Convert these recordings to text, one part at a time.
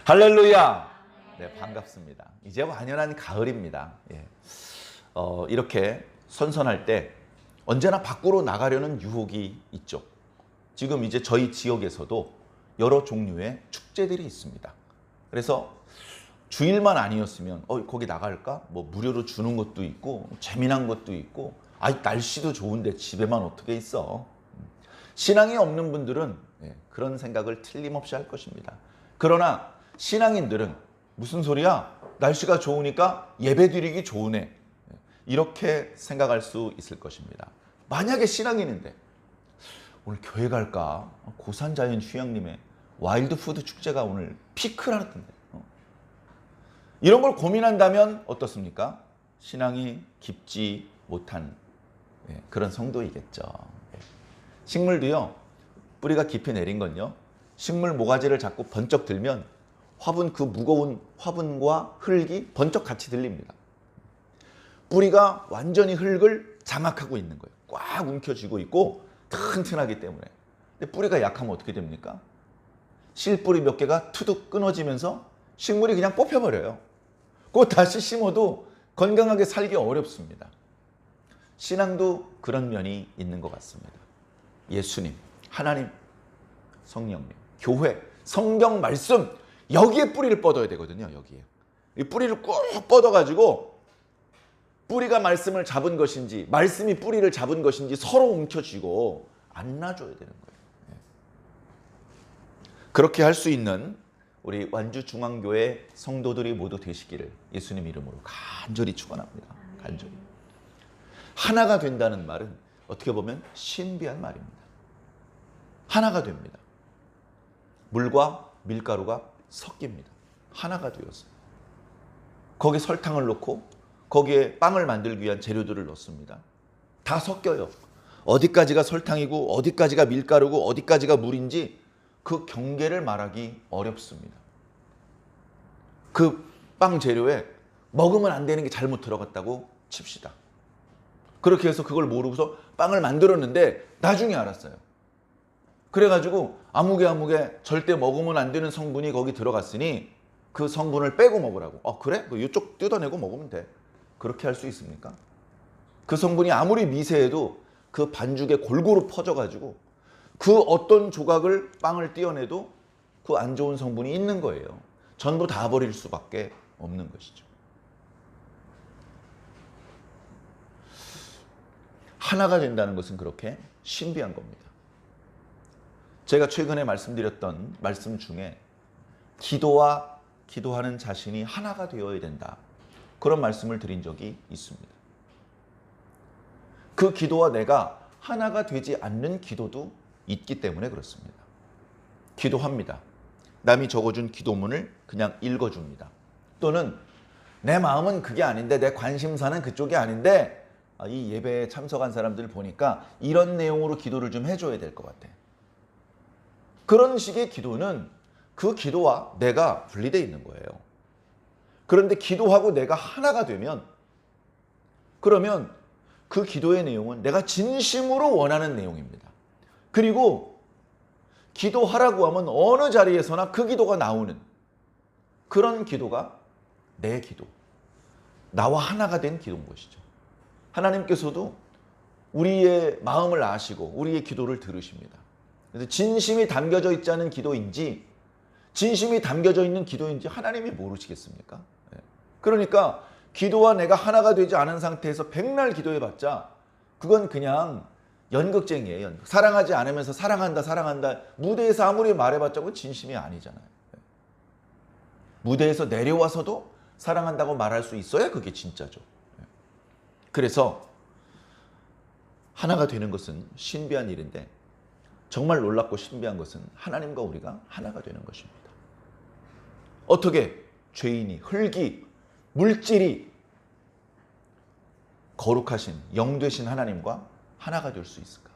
할렐루야! 네, 반갑습니다. 이제 완연한 가을입니다. 예. 이렇게 선선할 때 언제나 밖으로 나가려는 유혹이 있죠. 지금 이제 저희 지역에서도 여러 종류의 축제들이 있습니다. 그래서 주일만 아니었으면 거기 나갈까? 뭐 무료로 주는 것도 있고 재미난 것도 있고 날씨도 좋은데 집에만 어떻게 있어? 신앙이 없는 분들은 그런 생각을 틀림없이 할 것입니다. 그러나 신앙인들은 무슨 소리야? 날씨가 좋으니까 예배드리기 좋으네. 이렇게 생각할 수 있을 것입니다. 만약에 신앙인인데 오늘 교회 갈까? 고산자연 휴양림의 와일드푸드 축제가 오늘 피크라던데. 이런 걸 고민한다면 어떻습니까? 신앙이 깊지 못한 그런 성도이겠죠. 식물도요, 뿌리가 깊이 내린 건요, 식물 모가지를 잡고 번쩍 들면 화분, 그 무거운 화분과 흙이 번쩍 같이 들립니다. 뿌리가 완전히 흙을 장악하고 있는 거예요. 꽉 움켜쥐고 있고 튼튼하기 때문에. 근데 뿌리가 약하면 어떻게 됩니까? 실뿌리 몇 개가 투둑 끊어지면서 식물이 그냥 뽑혀버려요. 그거 다시 심어도 건강하게 살기 어렵습니다. 신앙도 그런 면이 있는 것 같습니다. 예수님, 하나님, 성령님, 교회, 성경 말씀, 여기에 뿌리를 뻗어야 되거든요. 여기에. 이 뿌리를 꼭 뻗어가지고 뿌리가 말씀을 잡은 것인지 말씀이 뿌리를 잡은 것인지 서로 움켜쥐고 안아줘야 되는 거예요. 그렇게 할 수 있는 우리 완주중앙교회 성도들이 모두 되시기를 예수님 이름으로 간절히 축원합니다. 간절히. 하나가 된다는 말은 어떻게 보면 신비한 말입니다. 하나가 됩니다. 물과 밀가루가 섞입니다. 하나가 되었어요. 거기에 설탕을 넣고 거기에 빵을 만들기 위한 재료들을 넣습니다. 다 섞여요. 어디까지가 설탕이고 어디까지가 밀가루고 어디까지가 물인지 그 경계를 말하기 어렵습니다. 그 빵 재료에 먹으면 안 되는 게 잘못 들어갔다고 칩시다. 그렇게 해서 그걸 모르고서 빵을 만들었는데 나중에 알았어요. 그래가지고 아무개 절대 먹으면 안 되는 성분이 거기 들어갔으니 그 성분을 빼고 먹으라고. 그래? 이쪽 뜯어내고 먹으면 돼. 그렇게 할 수 있습니까? 그 성분이 아무리 미세해도 그 반죽에 골고루 퍼져가지고 그 어떤 조각을 빵을 떼어내도 그 안 좋은 성분이 있는 거예요. 전부 다 버릴 수밖에 없는 것이죠. 하나가 된다는 것은 그렇게 신비한 겁니다. 제가 최근에 말씀드렸던 말씀 중에 기도와 기도하는 자신이 하나가 되어야 된다. 그런 말씀을 드린 적이 있습니다. 그 기도와 내가 하나가 되지 않는 기도도 있기 때문에 그렇습니다. 기도합니다. 남이 적어준 기도문을 그냥 읽어줍니다. 또는 내 마음은 그게 아닌데 내 관심사는 그쪽이 아닌데 이 예배에 참석한 사람들 보니까 이런 내용으로 기도를 좀 해줘야 될 것 같아. 그런 식의 기도는 그 기도와 내가 분리되어 있는 거예요. 그런데 기도하고 내가 하나가 되면 그러면 그 기도의 내용은 내가 진심으로 원하는 내용입니다. 그리고 기도하라고 하면 어느 자리에서나 그 기도가 나오는 그런 기도가 내 기도, 나와 하나가 된 기도인 것이죠. 하나님께서도 우리의 마음을 아시고 우리의 기도를 들으십니다. 그래서 진심이 담겨져 있지 않은 기도인지 진심이 담겨져 있는 기도인지 하나님이 모르시겠습니까? 그러니까 기도와 내가 하나가 되지 않은 상태에서 백날 기도해봤자 그건 그냥 연극쟁이에요. 연극. 사랑하지 않으면서 사랑한다 무대에서 아무리 말해봤자 그건 진심이 아니잖아요. 무대에서 내려와서도 사랑한다고 말할 수 있어야 그게 진짜죠. 그래서 하나가 되는 것은 신비한 일인데 정말 놀랍고 신비한 것은 하나님과 우리가 하나가 되는 것입니다. 어떻게 죄인이, 흙이, 물질이 거룩하신, 영되신 하나님과 하나가 될 수 있을까?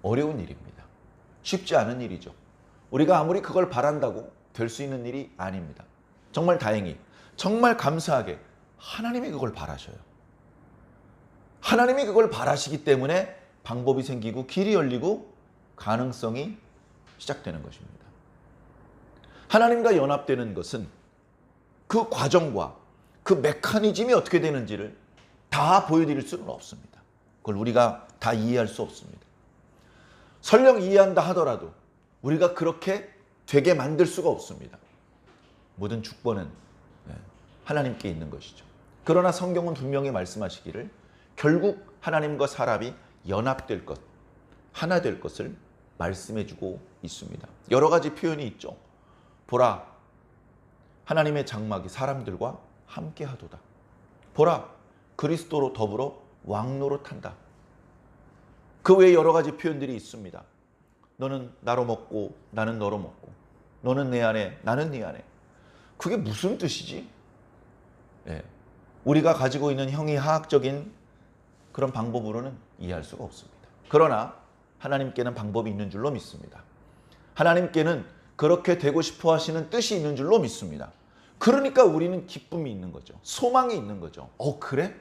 어려운 일입니다. 쉽지 않은 일이죠. 우리가 아무리 그걸 바란다고 될 수 있는 일이 아닙니다. 정말 다행히, 정말 감사하게 하나님이 그걸 바라셔요. 하나님이 그걸 바라시기 때문에 방법이 생기고 길이 열리고 가능성이 시작되는 것입니다. 하나님과 연합되는 것은 그 과정과 그 메커니즘이 어떻게 되는지를 다 보여드릴 수는 없습니다. 그걸 우리가 다 이해할 수 없습니다. 설령 이해한다 하더라도 우리가 그렇게 되게 만들 수가 없습니다. 모든 주권은 하나님께 있는 것이죠. 그러나 성경은 분명히 말씀하시기를 결국 하나님과 사람이 연합될 것, 하나 될 것을 말씀해주고 있습니다. 여러 가지 표현이 있죠. 보라, 하나님의 장막이 사람들과 함께 하도다. 보라, 그리스도로 더불어 왕노릇한다. 그 외에 여러 가지 표현들이 있습니다. 너는 나로 먹고 나는 너로 먹고, 너는 내 안에 나는 네 안에. 그게 무슨 뜻이지? 우리가 가지고 있는 형이하학적인 그런 방법으로는 이해할 수가 없습니다. 그러나 하나님께는 방법이 있는 줄로 믿습니다. 하나님께는 그렇게 되고 싶어 하시는 뜻이 있는 줄로 믿습니다. 그러니까 우리는 기쁨이 있는 거죠. 소망이 있는 거죠. 그래?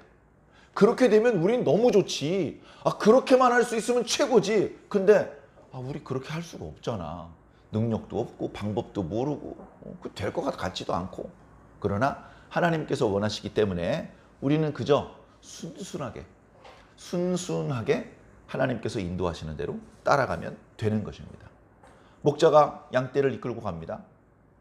그렇게 되면 우린 너무 좋지. 그렇게만 할 수 있으면 최고지. 근데 우리 그렇게 할 수가 없잖아. 능력도 없고 방법도 모르고 될 것 같지도 않고. 그러나 하나님께서 원하시기 때문에 우리는 그저 순순하게 하나님께서 인도하시는 대로 따라가면 되는 것입니다. 목자가 양떼를 이끌고 갑니다.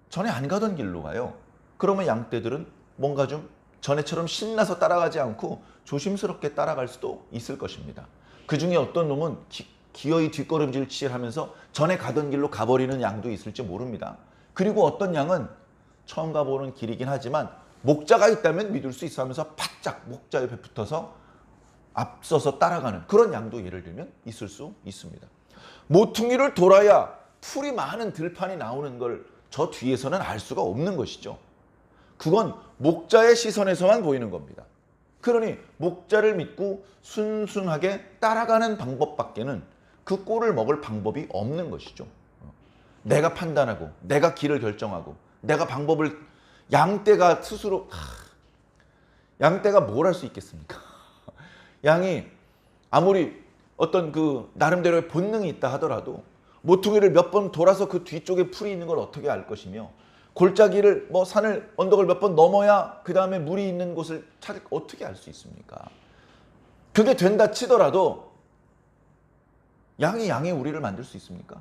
전에 안 가던 길로 가요. 그러면 양떼들은 뭔가 좀 전에처럼 신나서 따라가지 않고 조심스럽게 따라갈 수도 있을 것입니다. 그 중에 어떤 놈은 기어이 뒷걸음질하면서 전에 가던 길로 가버리는 양도 있을지 모릅니다. 그리고 어떤 양은 처음 가보는 길이긴 하지만 목자가 있다면 믿을 수 있어 하면서 바짝 목자 옆에 붙어서 앞서서 따라가는 그런 양도 예를 들면 있을 수 있습니다. 모퉁이를 돌아야 풀이 많은 들판이 나오는 걸 저 뒤에서는 알 수가 없는 것이죠. 그건 목자의 시선에서만 보이는 겁니다. 그러니 목자를 믿고 순순하게 따라가는 방법밖에는 그 꼴을 먹을 방법이 없는 것이죠. 내가 판단하고 내가 길을 결정하고 내가 방법을 양떼가 스스로 양떼가 뭘 할 수 있겠습니까? 양이 아무리 어떤 그 나름대로의 본능이 있다 하더라도 모퉁이를 몇 번 돌아서 그 뒤쪽에 풀이 있는 걸 어떻게 알 것이며 골짜기를 산을 언덕을 몇 번 넘어야 그 다음에 물이 있는 곳을 어떻게 알 수 있습니까? 그게 된다 치더라도 양이 양의 우리를 만들 수 있습니까?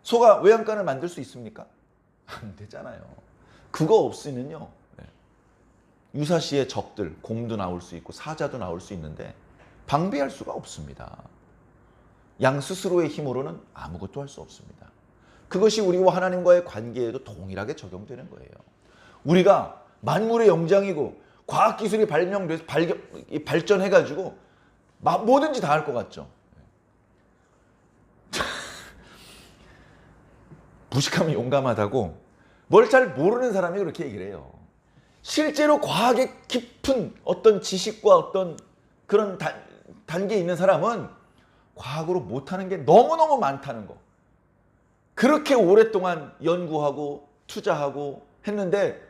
소가 외양간을 만들 수 있습니까? 안 되잖아요. 그거 없으면요 유사시의 적들, 곰도 나올 수 있고 사자도 나올 수 있는데 방비할 수가 없습니다. 양 스스로의 힘으로는 아무것도 할 수 없습니다. 그것이 우리와 하나님과의 관계에도 동일하게 적용되는 거예요. 우리가 만물의 영장이고 과학기술이 발전해가지고 뭐든지 다 할 것 같죠. 무식하면 용감하다고 뭘 잘 모르는 사람이 그렇게 얘기를 해요. 실제로 과학의 깊은 어떤 지식과 어떤 그런 단계에 있는 사람은 과학으로 못하는 게 너무너무 많다는 거. 그렇게 오랫동안 연구하고 투자하고 했는데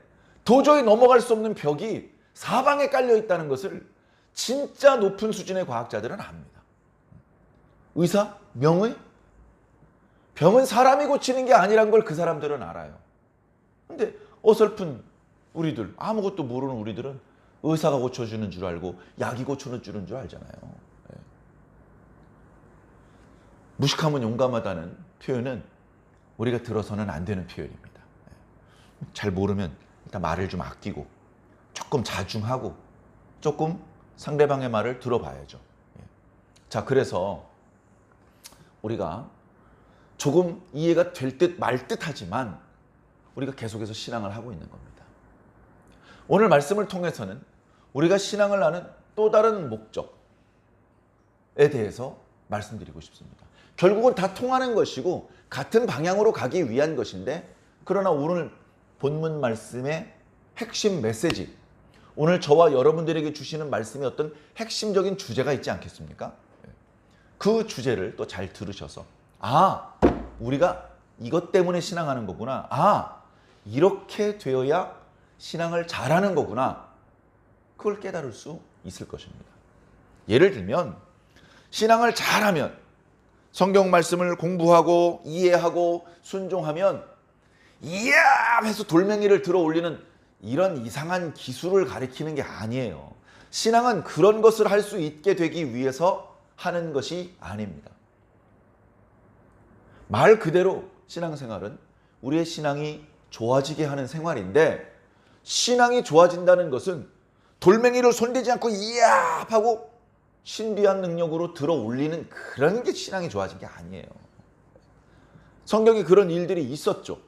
도저히 넘어갈 수 없는 벽이 사방에 깔려 있다는 것을 진짜 높은 수준의 과학자들은 압니다. 의사? 명의? 병은 사람이 고치는 게 아니란 걸 그 사람들은 알아요. 근데 어설픈 우리들, 아무것도 모르는 우리들은 의사가 고쳐주는 줄 알고 약이 고쳐주는 줄 알잖아요. 무식하면 용감하다는 표현은 우리가 들어서는 안 되는 표현입니다. 잘 모르면 일단 말을 좀 아끼고 조금 자중하고 조금 상대방의 말을 들어봐야죠. 자, 그래서 우리가 조금 이해가 될 듯 말 듯 하지만 우리가 계속해서 신앙을 하고 있는 겁니다. 오늘 말씀을 통해서는 우리가 신앙을 하는 또 다른 목적에 대해서 말씀드리고 싶습니다. 결국은 다 통하는 것이고 같은 방향으로 가기 위한 것인데, 그러나 오늘 본문 말씀의 핵심 메시지, 오늘 저와 여러분들에게 주시는 말씀의 어떤 핵심적인 주제가 있지 않겠습니까? 그 주제를 또 잘 들으셔서 우리가 이것 때문에 신앙하는 거구나, 이렇게 되어야 신앙을 잘하는 거구나, 그걸 깨달을 수 있을 것입니다. 예를 들면 신앙을 잘하면, 성경 말씀을 공부하고 이해하고 순종하면 이야 해서 돌멩이를 들어 올리는 이런 이상한 기술을 가리키는 게 아니에요. 신앙은 그런 것을 할 수 있게 되기 위해서 하는 것이 아닙니다. 말 그대로 신앙생활은 우리의 신앙이 좋아지게 하는 생활인데, 신앙이 좋아진다는 것은 돌멩이를 손대지 않고 이야 하고 신비한 능력으로 들어 올리는 그런 게 신앙이 좋아진 게 아니에요. 성경에 그런 일들이 있었죠.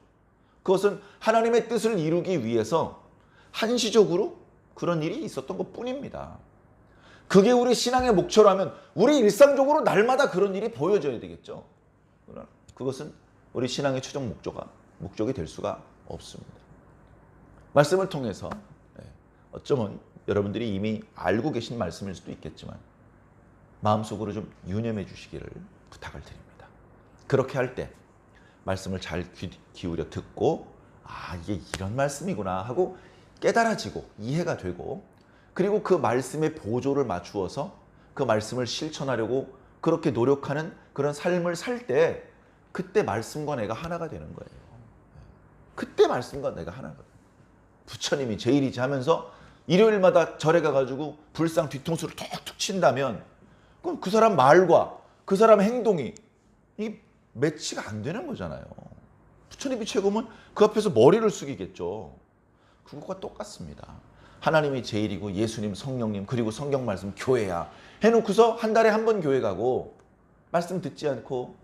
그것은 하나님의 뜻을 이루기 위해서 한시적으로 그런 일이 있었던 것 뿐입니다. 그게 우리 신앙의 목표라면 우리 일상적으로 날마다 그런 일이 보여져야 되겠죠. 그러나 그것은 우리 신앙의 최종 목적이 될 수가 없습니다. 말씀을 통해서 어쩌면 여러분들이 이미 알고 계신 말씀일 수도 있겠지만 마음속으로 좀 유념해 주시기를 부탁을 드립니다. 그렇게 할 때 말씀을 잘 기울여 듣고 이게 이런 말씀이구나 하고 깨달아지고 이해가 되고, 그리고 그 말씀에 보조를 맞추어서 그 말씀을 실천하려고 그렇게 노력하는 그런 삶을 살 때, 그때 말씀과 내가 하나가 되는 거예요. 그때 말씀과 내가 하나가 돼요. 부처님이 제일이지 하면서 일요일마다 절에 가가지고 불상 뒤통수를 툭툭 친다면 그럼 그 사람 말과 그 사람 행동이 이 매치가 안 되는 거잖아요. 부처님이 최고면 그 앞에서 머리를 숙이겠죠. 그것과 똑같습니다. 하나님이 제일이고 예수님, 성령님, 그리고 성경 말씀, 교회야 해놓고서 한 달에 한 번 교회 가고 말씀 듣지 않고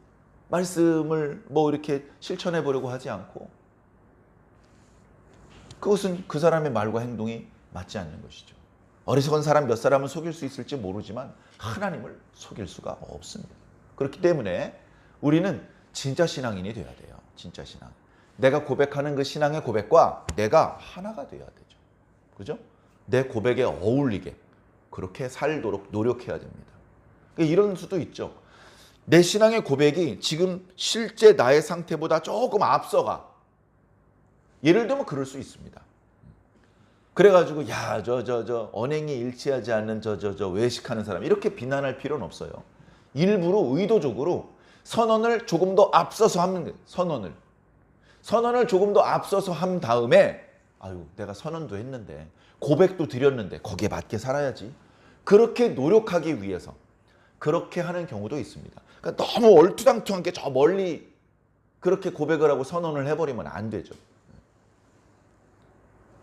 말씀을 뭐 이렇게 실천해 보려고 하지 않고, 그것은 그 사람의 말과 행동이 맞지 않는 것이죠. 어리석은 사람 몇 사람은 속일 수 있을지 모르지만 하나님을 속일 수가 없습니다. 그렇기 때문에 우리는 진짜 신앙인이 돼야 돼요. 진짜 신앙. 내가 고백하는 그 신앙의 고백과 내가 하나가 돼야 되죠. 그죠? 내 고백에 어울리게 그렇게 살도록 노력해야 됩니다. 이런 수도 있죠. 내 신앙의 고백이 지금 실제 나의 상태보다 조금 앞서가. 예를 들면 그럴 수 있습니다. 그래가지고 저 언행이 일치하지 않는 저 외식하는 사람 이렇게 비난할 필요는 없어요. 일부러 의도적으로 선언을 조금 더 앞서서 하는 거예요. 선언을 조금 더 앞서서 한 다음에 내가 선언도 했는데 고백도 드렸는데 거기에 맞게 살아야지. 그렇게 노력하기 위해서 그렇게 하는 경우도 있습니다. 그러니까 너무 얼투당투한 게 저 멀리 그렇게 고백을 하고 선언을 해버리면 안 되죠.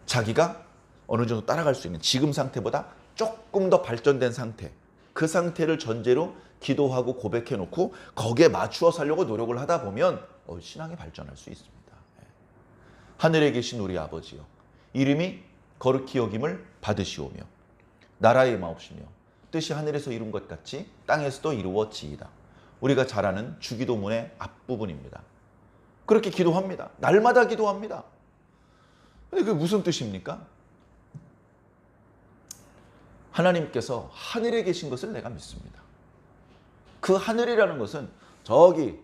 자기가 어느 정도 따라갈 수 있는 지금 상태보다 조금 더 발전된 상태, 그 상태를 전제로 기도하고 고백해놓고 거기에 맞추어 살려고 노력을 하다 보면 신앙이 발전할 수 있습니다. 하늘에 계신 우리 아버지여, 이름이 거룩히 여김을 받으시오며 나라의 마옵시며 뜻이 하늘에서 이룬 것 같이 땅에서도 이루어지이다. 우리가 잘 아는 주기도문의 앞부분입니다. 그렇게 기도합니다. 날마다 기도합니다. 근데 그게 무슨 뜻입니까? 하나님께서 하늘에 계신 것을 내가 믿습니다. 그 하늘이라는 것은 저기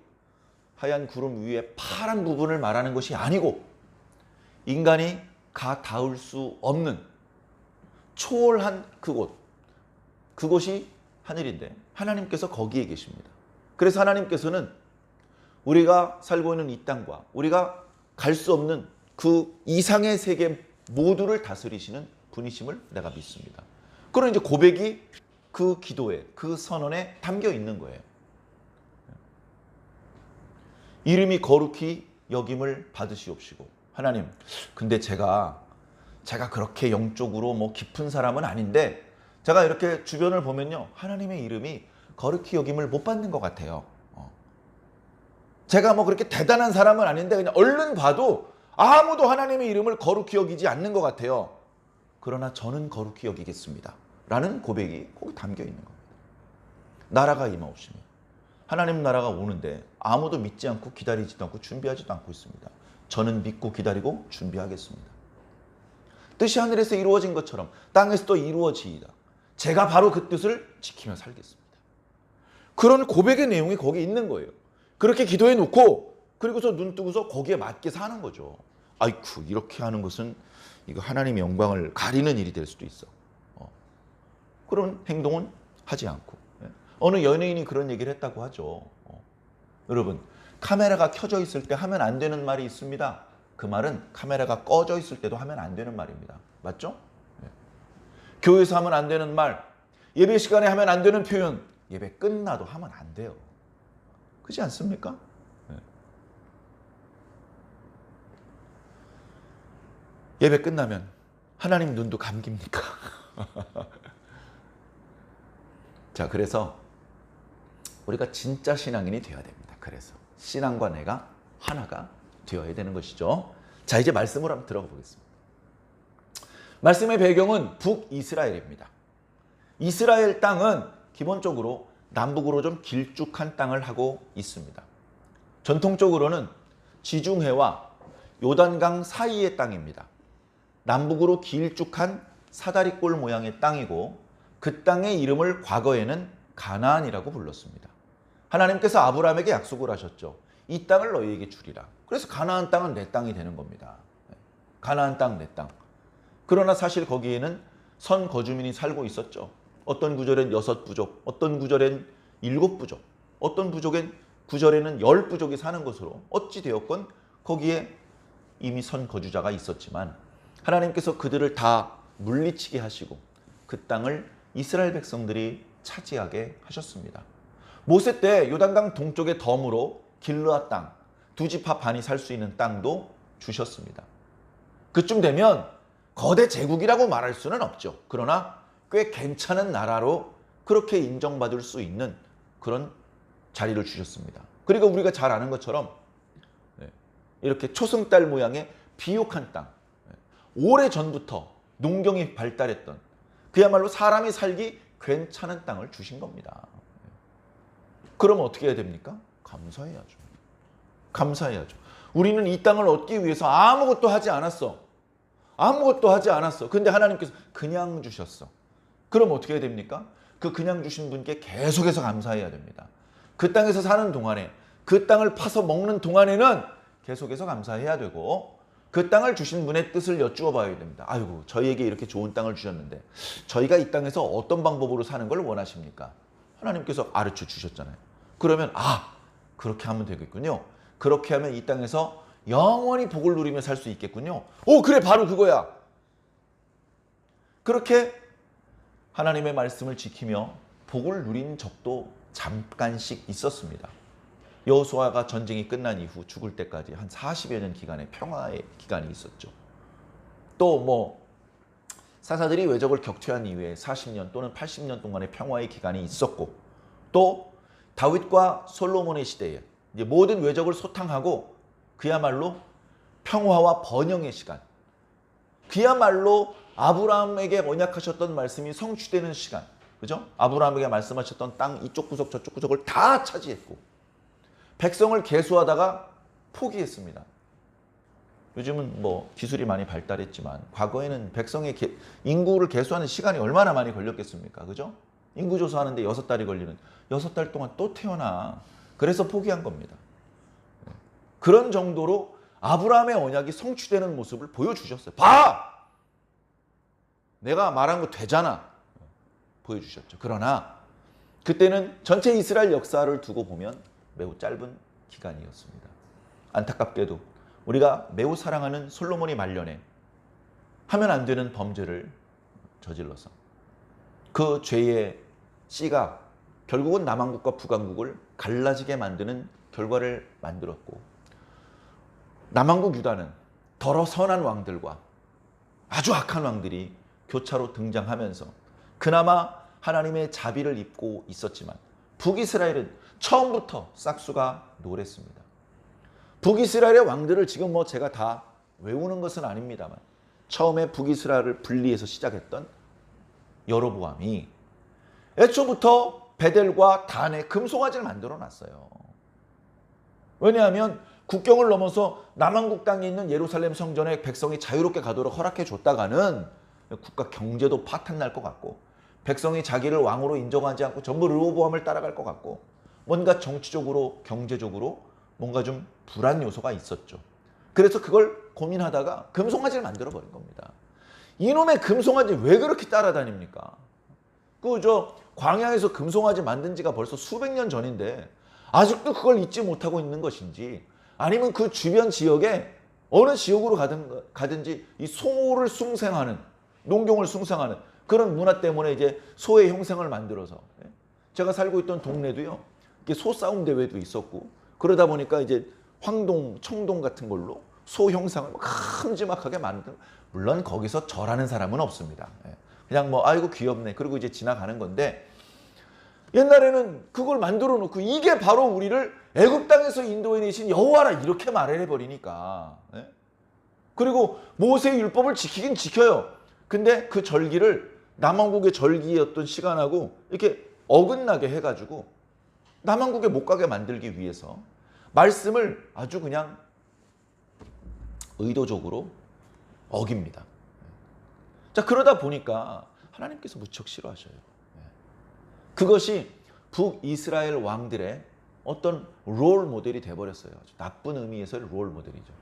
하얀 구름 위에 파란 부분을 말하는 것이 아니고 인간이 가 닿을 수 없는 초월한 그곳이 하늘인데 하나님께서 거기에 계십니다. 그래서 하나님께서는 우리가 살고 있는 이 땅과 우리가 갈 수 없는 그 이상의 세계 모두를 다스리시는 분이심을 내가 믿습니다. 그런 이제 고백이 그 기도에, 그 선언에 담겨 있는 거예요. 이름이 거룩히 여김을 받으시옵시고, 하나님, 근데 제가 그렇게 영적으로 뭐 깊은 사람은 아닌데 제가 이렇게 주변을 보면요, 하나님의 이름이 거룩히 여김을 못 받는 것 같아요. 제가 뭐 그렇게 대단한 사람은 아닌데 그냥 얼른 봐도 아무도 하나님의 이름을 거룩히 여기지 않는 것 같아요. 그러나 저는 거룩히 여기겠습니다. 라는 고백이 거기 담겨 있는 겁니다. 나라가 임하옵시며, 하나님 나라가 오는데 아무도 믿지 않고 기다리지도 않고 준비하지도 않고 있습니다. 저는 믿고 기다리고 준비하겠습니다. 뜻이 하늘에서 이루어진 것처럼 땅에서도 이루어지이다. 제가 바로 그 뜻을 지키며 살겠습니다. 그런 고백의 내용이 거기 있는 거예요. 그렇게 기도해 놓고 그리고서 눈 뜨고서 거기에 맞게 사는 거죠. 아이쿠, 이렇게 하는 것은 이거 하나님의 영광을 가리는 일이 될 수도 있어. 그런 행동은 하지 않고. 어느 연예인이 그런 얘기를 했다고 하죠. 여러분, 카메라가 켜져 있을 때 하면 안 되는 말이 있습니다. 그 말은 카메라가 꺼져 있을 때도 하면 안 되는 말입니다. 맞죠? 네. 교회에서 하면 안 되는 말, 예배 시간에 하면 안 되는 표현, 예배 끝나도 하면 안 돼요. 그렇지 않습니까? 네. 예배 끝나면 하나님 눈도 감깁니까? 자, 그래서 우리가 진짜 신앙인이 되어야 됩니다. 그래서 신앙과 내가 하나가 되어야 되는 것이죠. 자, 이제 말씀을 한번 들어가 보겠습니다. 말씀의 배경은 북이스라엘입니다. 이스라엘 땅은 기본적으로 남북으로 좀 길쭉한 땅을 하고 있습니다. 전통적으로는 지중해와 요단강 사이의 땅입니다. 남북으로 길쭉한 사다리꼴 모양의 땅이고 그 땅의 이름을 과거에는 가나안이라고 불렀습니다. 하나님께서 아브라함에게 약속을 하셨죠. 이 땅을 너희에게 주리라. 그래서 가나안 땅은 내 땅이 되는 겁니다. 가나안 땅, 내 땅. 그러나 사실 거기에는 선 거주민이 살고 있었죠. 어떤 구절엔 6부족, 어떤 구절엔 7부족, 어떤 구절에는 10부족이 사는 것으로 어찌 되었건 거기에 이미 선 거주자가 있었지만 하나님께서 그들을 다 물리치게 하시고 그 땅을 이스라엘 백성들이 차지하게 하셨습니다. 모세 때 요단강 동쪽의 덤으로 길르앗 땅, 두 지파 반이 살 수 있는 땅도 주셨습니다. 그쯤 되면 거대 제국이라고 말할 수는 없죠. 그러나 꽤 괜찮은 나라로 그렇게 인정받을 수 있는 그런 자리를 주셨습니다. 그리고 우리가 잘 아는 것처럼 이렇게 초승달 모양의 비옥한 땅, 오래전부터 농경이 발달했던 그야말로 사람이 살기 괜찮은 땅을 주신 겁니다. 그러면 어떻게 해야 됩니까? 감사해야죠. 감사해야죠. 우리는 이 땅을 얻기 위해서 아무것도 하지 않았어. 아무것도 하지 않았어. 근데 하나님께서 그냥 주셨어. 그럼 어떻게 해야 됩니까? 그 그냥 주신 분께 계속해서 감사해야 됩니다. 그 땅에서 사는 동안에, 그 땅을 파서 먹는 동안에는 계속해서 감사해야 되고 그 땅을 주신 분의 뜻을 여쭈어 봐야 됩니다. 아이고, 저희에게 이렇게 좋은 땅을 주셨는데 저희가 이 땅에서 어떤 방법으로 사는 걸 원하십니까? 하나님께서 가르쳐 주셨잖아요. 그러면 그렇게 하면 되겠군요. 그렇게 하면 이 땅에서 영원히 복을 누리며 살 수 있겠군요. 오, 그래, 바로 그거야. 그렇게 하나님의 말씀을 지키며 복을 누린 적도 잠깐씩 있었습니다. 여호수아가 전쟁이 끝난 이후 죽을 때까지 한 40여 년 기간의 평화의 기간이 있었죠. 또 사사들이 외적을 격퇴한 이후에 40년 또는 80년 동안의 평화의 기간이 있었고, 또 다윗과 솔로몬의 시대에 이제 모든 외적을 소탕하고 그야말로 평화와 번영의 시간, 그야말로 아브라함에게 언약하셨던 말씀이 성취되는 시간, 그죠? 아브라함에게 말씀하셨던 땅 이쪽 구석 저쪽 구석을 다 차지했고 백성을 계수하다가 포기했습니다. 요즘은 기술이 많이 발달했지만 과거에는 백성의 인구를 계수하는 시간이 얼마나 많이 걸렸겠습니까? 그죠? 인구 조사하는데 6달이 걸리는, 6달 동안 또 태어나. 그래서 포기한 겁니다. 그런 정도로 아브라함의 언약이 성취되는 모습을 보여주셨어요. 봐! 내가 말한 거 되잖아. 보여주셨죠. 그러나 그때는 전체 이스라엘 역사를 두고 보면 매우 짧은 기간이었습니다. 안타깝게도 우리가 매우 사랑하는 솔로몬이 말년에 하면 안 되는 범죄를 저질러서 그 죄의 씨가 결국은 남한국과 북한국을 갈라지게 만드는 결과를 만들었고, 남한국 유다는 더러 선한 왕들과 아주 악한 왕들이 교차로 등장하면서 그나마 하나님의 자비를 입고 있었지만 북이스라엘은 처음부터 싹수가 노랬습니다. 북이스라엘의 왕들을 지금 제가 다 외우는 것은 아닙니다만 처음에 북이스라엘을 분리해서 시작했던 여로보암이 애초부터 베델과 단에 금송아지를 만들어 놨어요. 왜냐하면 국경을 넘어서 남한국 땅에 있는 예루살렘 성전에 백성이 자유롭게 가도록 허락해 줬다가는 국가 경제도 파탄 날 것 같고 백성이 자기를 왕으로 인정하지 않고 전부 르호보암을 따라갈 것 같고 뭔가 정치적으로 경제적으로 뭔가 좀 불안 요소가 있었죠. 그래서 그걸 고민하다가 금송아지를 만들어 버린 겁니다. 이놈의 금송아지 왜 그렇게 따라다닙니까? 광야에서 금송아지 만든 지가 벌써 수백 년 전인데 아직도 그걸 잊지 못하고 있는 것인지, 아니면 그 주변 지역에 어느 지역으로 가든지 이 소를 숭생하는, 농경을 숭상하는 그런 문화 때문에 이제 소의 형상을 만들어서, 제가 살고 있던 동네도요, 이게 소 싸움 대회도 있었고, 그러다 보니까 이제 황동, 청동 같은 걸로 소 형상을 큼지막하게 만든, 물론 거기서 절하는 사람은 없습니다. 그냥 뭐 아이고 귀엽네 그리고 이제 지나가는 건데, 옛날에는 그걸 만들어 놓고 이게 바로 우리를 애굽 땅에서 인도해 내신 여호와라 이렇게 말을 해버리니까. 그리고 모세의 율법을 지키긴 지켜요. 근데 그 절기를 남왕국의 절기였던 시간하고 이렇게 어긋나게 해가지고 남왕국에 못 가게 만들기 위해서 말씀을 아주 그냥 의도적으로 어깁니다. 자, 그러다 보니까 하나님께서 무척 싫어하셔요. 그것이 북이스라엘 왕들의 어떤 롤 모델이 돼버렸어요. 아주 나쁜 의미에서의 롤 모델이죠.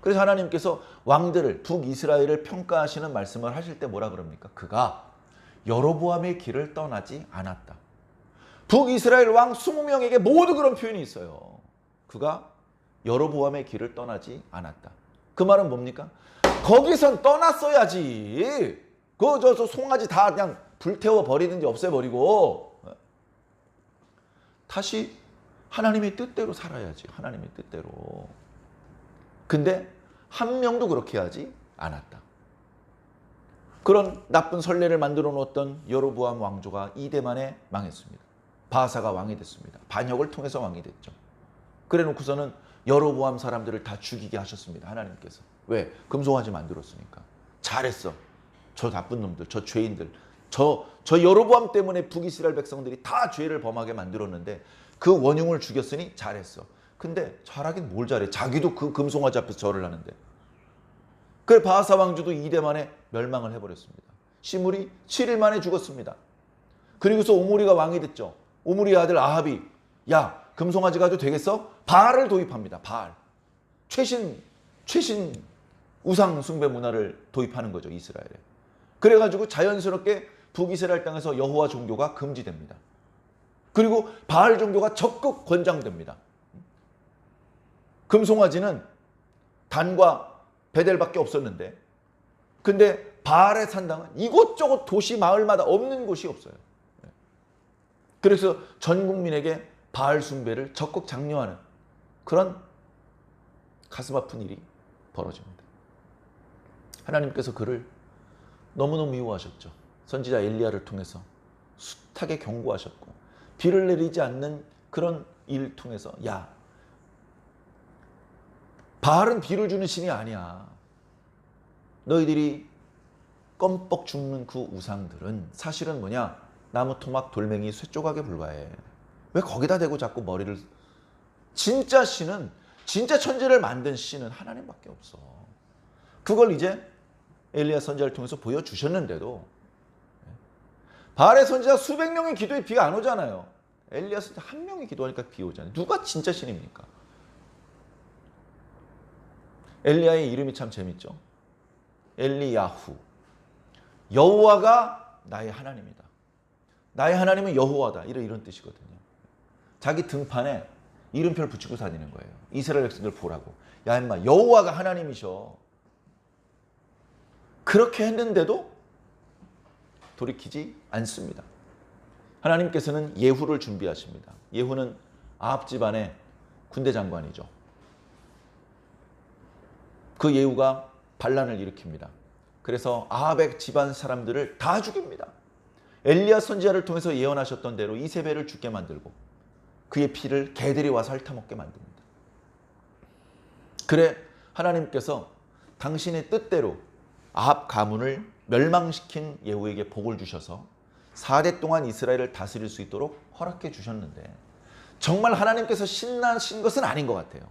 그래서 하나님께서 왕들을, 북이스라엘을 평가하시는 말씀을 하실 때 뭐라 그럽니까? 그가 여로보암의 길을 떠나지 않았다. 북이스라엘 왕 20명에게 모두 그런 표현이 있어요. 그가 여로보암의 길을 떠나지 않았다. 그 말은 뭡니까? 거기선 떠났어야지. 저 송아지 다 그냥 불태워 버리든지 없애버리고 다시 하나님의 뜻대로 살아야지. 하나님의 뜻대로. 근데 한 명도 그렇게 하지 않았다. 그런 나쁜 선례를 만들어 놓았던 여로보암 왕조가 2대 만에 망했습니다. 바하사가 왕이 됐습니다. 반역을 통해서 왕이 됐죠. 그래 놓고서는 여로보암 사람들을 다 죽이게 하셨습니다. 하나님께서. 왜? 금송아지 만들었으니까. 잘했어. 저 나쁜 놈들, 저 죄인들. 저 여로보암 때문에 북이스라엘 백성들이 다 죄를 범하게 만들었는데 그 원흉을 죽였으니 잘했어. 근데 잘하긴 뭘 잘해. 자기도 그 금송아지 앞에서 절을 하는데. 그래 바하사 왕조도 2대 만에 멸망을 해버렸습니다. 시므리 7일 만에 죽었습니다. 그리고서 오므리가 왕이 됐죠. 오므리의 아들 아합이 야 금송아지 가도 되겠어? 바알을 도입합니다. 바알. 최신 우상 숭배 문화를 도입하는 거죠. 이스라엘에. 그래가지고 자연스럽게 북이스라엘 땅에서 여호와 종교가 금지됩니다. 그리고 바알 종교가 적극 권장됩니다. 금송아지는 단과 베델밖에 없었는데, 근데 바알의 산당은 이곳저곳 도시 마을마다 없는 곳이 없어요. 그래서 전 국민에게 바알 숭배를 적극 장려하는 그런 가슴 아픈 일이 벌어집니다. 하나님께서 그를 너무너무 미워하셨죠. 선지자 엘리야를 통해서 숱하게 경고하셨고, 비를 내리지 않는 그런 일을 통해서 야, 바알은 비를 주는 신이 아니야. 너희들이 껌뻑 죽는 그 우상들은 사실은 뭐냐? 나무 토막 돌멩이 쇠조각에 불과해. 왜 거기다 대고 자꾸 머리를. 진짜 신은, 진짜 천지를 만든 신은 하나님밖에 없어. 그걸 이제 엘리야 선지자를 통해서 보여주셨는데도 바알의 선지자 수백 명의 기도에 비가 안 오잖아요. 엘리야 선지자 한 명이 기도하니까 비 오잖아요. 누가 진짜 신입니까? 엘리야의 이름이 참 재밌죠. 엘리야후. 여호와가 나의 하나님이다. 나의 하나님은 여호와다. 이런 뜻이거든요. 자기 등판에 이름표를 붙이고 다니는 거예요. 이스라엘 백성들 보라고. 야 임마 여호와가 하나님이셔. 그렇게 했는데도 돌이키지 않습니다. 하나님께서는 예후를 준비하십니다. 예후는 아합 집안의 군대 장관이죠. 그 예후가 반란을 일으킵니다. 그래서 아합의 집안 사람들을 다 죽입니다. 엘리야 선지자를 통해서 예언하셨던 대로 이세벨을 죽게 만들고 그의 피를 개들이 와서 핥아먹게 만듭니다. 그래 하나님께서 당신의 뜻대로 아합 가문을 멸망시킨 예후에게 복을 주셔서 4대 동안 이스라엘을 다스릴 수 있도록 허락해 주셨는데, 정말 하나님께서 신나신 것은 아닌 것 같아요.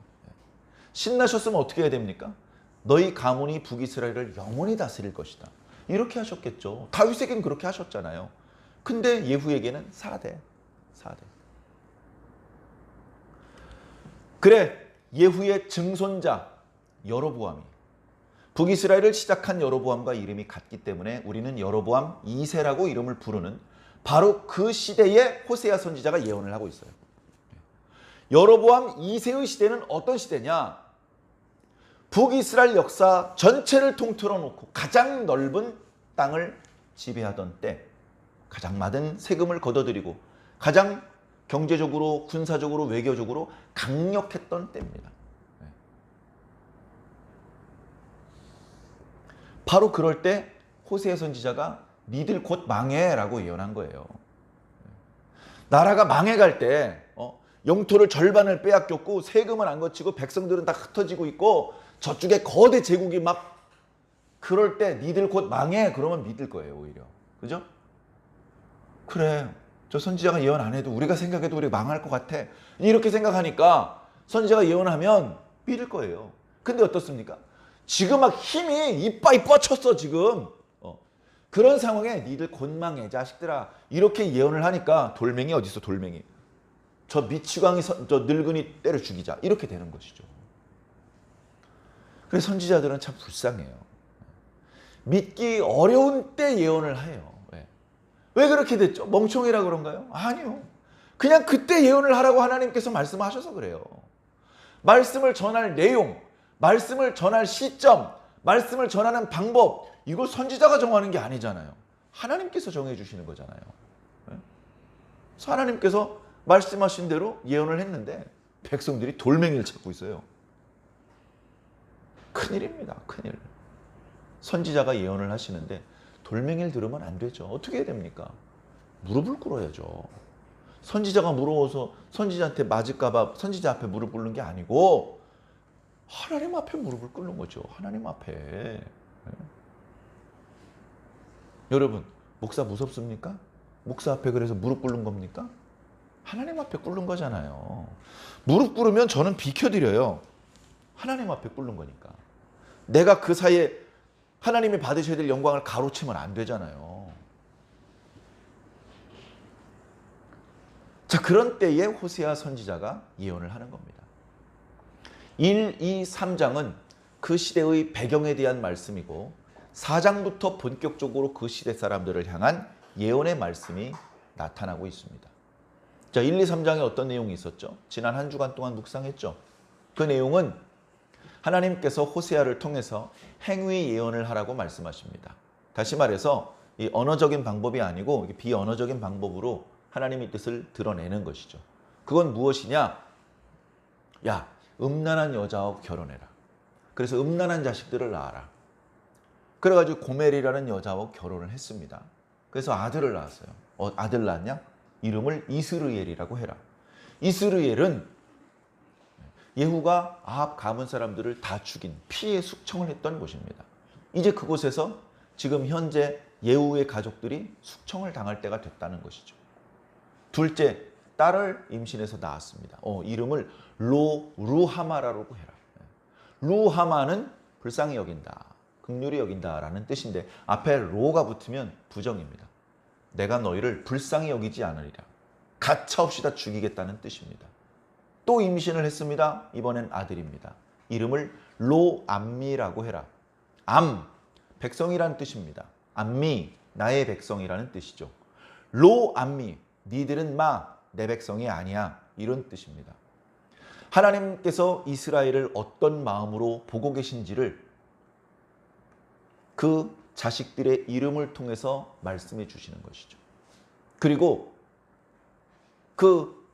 신나셨으면 어떻게 해야 됩니까? 너희 가문이 북이스라엘을 영원히 다스릴 것이다. 이렇게 하셨겠죠. 다윗에게는 그렇게 하셨잖아요. 근데 예후에게는 4대. 그래 예후의 증손자 여로보암이, 북이스라엘을 시작한 여로보암과 이름이 같기 때문에 우리는 여로보암 2세라고 이름을 부르는 바로 그 시대에 호세아 선지자가 예언을 하고 있어요. 여로보암 2세의 시대는 어떤 시대냐? 북이스라엘 역사 전체를 통틀어 놓고 가장 넓은 땅을 지배하던 때, 가장 많은 세금을 걷어들이고 가장 경제적으로, 군사적으로, 외교적으로 강력했던 때입니다. 바로 그럴 때 호세아 선지자가 니들 곧 망해라고 예언한 거예요. 나라가 망해갈 때 영토를 절반을 빼앗겼고 세금을 안 거치고 백성들은 다 흩어지고 있고 저쪽에 거대 제국이 막, 그럴 때 니들 곧 망해 그러면 믿을 거예요. 오히려. 그죠? 그래, 저 선지자가 예언 안 해도 우리가 생각해도 우리가 망할 것 같아, 이렇게 생각하니까 선지자가 예언하면 믿을 거예요. 근데 어떻습니까? 지금 막 힘이 이빠이 뻗쳤어 지금. 그런 상황에 니들 곧 망해 자식들아, 이렇게 예언을 하니까 돌멩이 어디 있어, 돌멩이. 저 미치광이 저 늙은이 때려 죽이자, 이렇게 되는 것이죠. 그래서 선지자들은 참 불쌍해요. 믿기 어려운 때 예언을 해요. 왜 그렇게 됐죠? 멍청이라 그런가요? 아니요. 그냥 그때 예언을 하라고 하나님께서 말씀하셔서 그래요. 말씀을 전할 내용, 말씀을 전할 시점, 말씀을 전하는 방법, 이걸 선지자가 정하는 게 아니잖아요. 하나님께서 정해 주시는 거잖아요. 그래서 하나님께서 말씀하신 대로 예언을 했는데 백성들이 돌멩이를 찾고 있어요. 큰일입니다. 큰일. 선지자가 예언을 하시는데 돌멩이를 들으면 안 되죠. 어떻게 해야 됩니까? 무릎을 꿇어야죠. 선지자가 무서워서 선지자한테 맞을까 봐 선지자 앞에 무릎 꿇는 게 아니고 하나님 앞에 무릎을 꿇는 거죠. 하나님 앞에. 여러분, 목사 무섭습니까? 목사 앞에 그래서 무릎 꿇는 겁니까? 하나님 앞에 꿇는 거잖아요. 무릎 꿇으면 저는 비켜드려요. 하나님 앞에 꿇는 거니까. 내가 그 사이에 하나님이 받으셔야 될 영광을 가로채면 안 되잖아요. 자, 그런 때에 호세아 선지자가 예언을 하는 겁니다. 1, 2, 3장은 그 시대의 배경에 대한 말씀이고 4장부터 본격적으로 그 시대 사람들을 향한 예언의 말씀이 나타나고 있습니다. 자, 1, 2, 3장에 어떤 내용이 있었죠? 지난 한 주간 동안 묵상했죠. 그 내용은 하나님께서 호세아를 통해서 행위 예언을 하라고 말씀하십니다. 다시 말해서 이 언어적인 방법이 아니고 비언어적인 방법으로 하나님의 뜻을 드러내는 것이죠. 그건 무엇이냐? 야, 음란한 여자하고 결혼해라. 그래서 음란한 자식들을 낳아라. 그래가지고 고멜이라는 여자하고 결혼을 했습니다. 그래서 아들을 낳았어요. 아들 낳았냐? 이름을 이스르엘이라고 해라. 이스르엘은 예후가 아합 가문 사람들을 다 죽인 피해 숙청을 했던 곳입니다. 이제 그곳에서 지금 현재 예후의 가족들이 숙청을 당할 때가 됐다는 것이죠. 둘째, 딸을 임신해서 낳았습니다. 이름을 루하마라고 해라. 루하마는 불쌍히 여긴다, 긍휼히 여긴다라는 뜻인데 앞에 로가 붙으면 부정입니다. 내가 너희를 불쌍히 여기지 않으리라. 가차없이 다 죽이겠다는 뜻입니다. 또 임신을 했습니다. 이번엔 아들입니다. 이름을 로암미라고 해라. 암, 백성이라는 뜻입니다. 암미, 나의 백성이라는 뜻이죠. 로암미, 니들은 내 백성이 아니야, 이런 뜻입니다. 하나님께서 이스라엘을 어떤 마음으로 보고 계신지를 그 자식들의 이름을 통해서 말씀해 주시는 것이죠. 그리고 그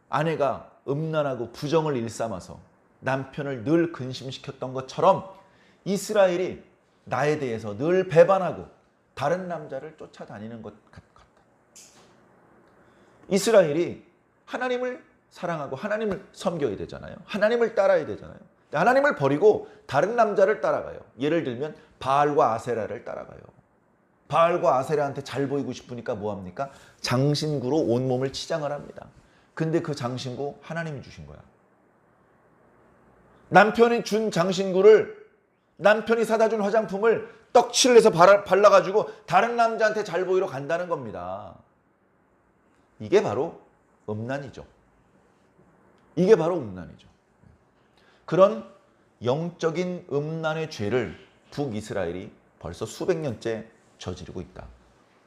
아내가 음란하고 부정을 일삼아서 남편을 늘 근심시켰던 것처럼 이스라엘이 나에 대해서 늘 배반하고 다른 남자를 쫓아다니는 것 같다. 이스라엘이 하나님을 사랑하고 하나님을 섬겨야 되잖아요. 하나님을 따라야 되잖아요. 하나님을 버리고 다른 남자를 따라가요. 예를 들면 바알과 아세라를 따라가요. 바알과 아세라한테 잘 보이고 싶으니까 뭐합니까? 장신구로 온몸을 치장을 합니다. 근데 그 장신구 하나님이 주신 거야. 남편이 준 장신구를, 남편이 사다 준 화장품을 떡칠을 해서 발라가지고 다른 남자한테 잘 보이러 간다는 겁니다. 이게 바로 음란이죠. 이게 바로 음란이죠. 그런 영적인 음란의 죄를 북이스라엘이 벌써 수백 년째 저지르고 있다.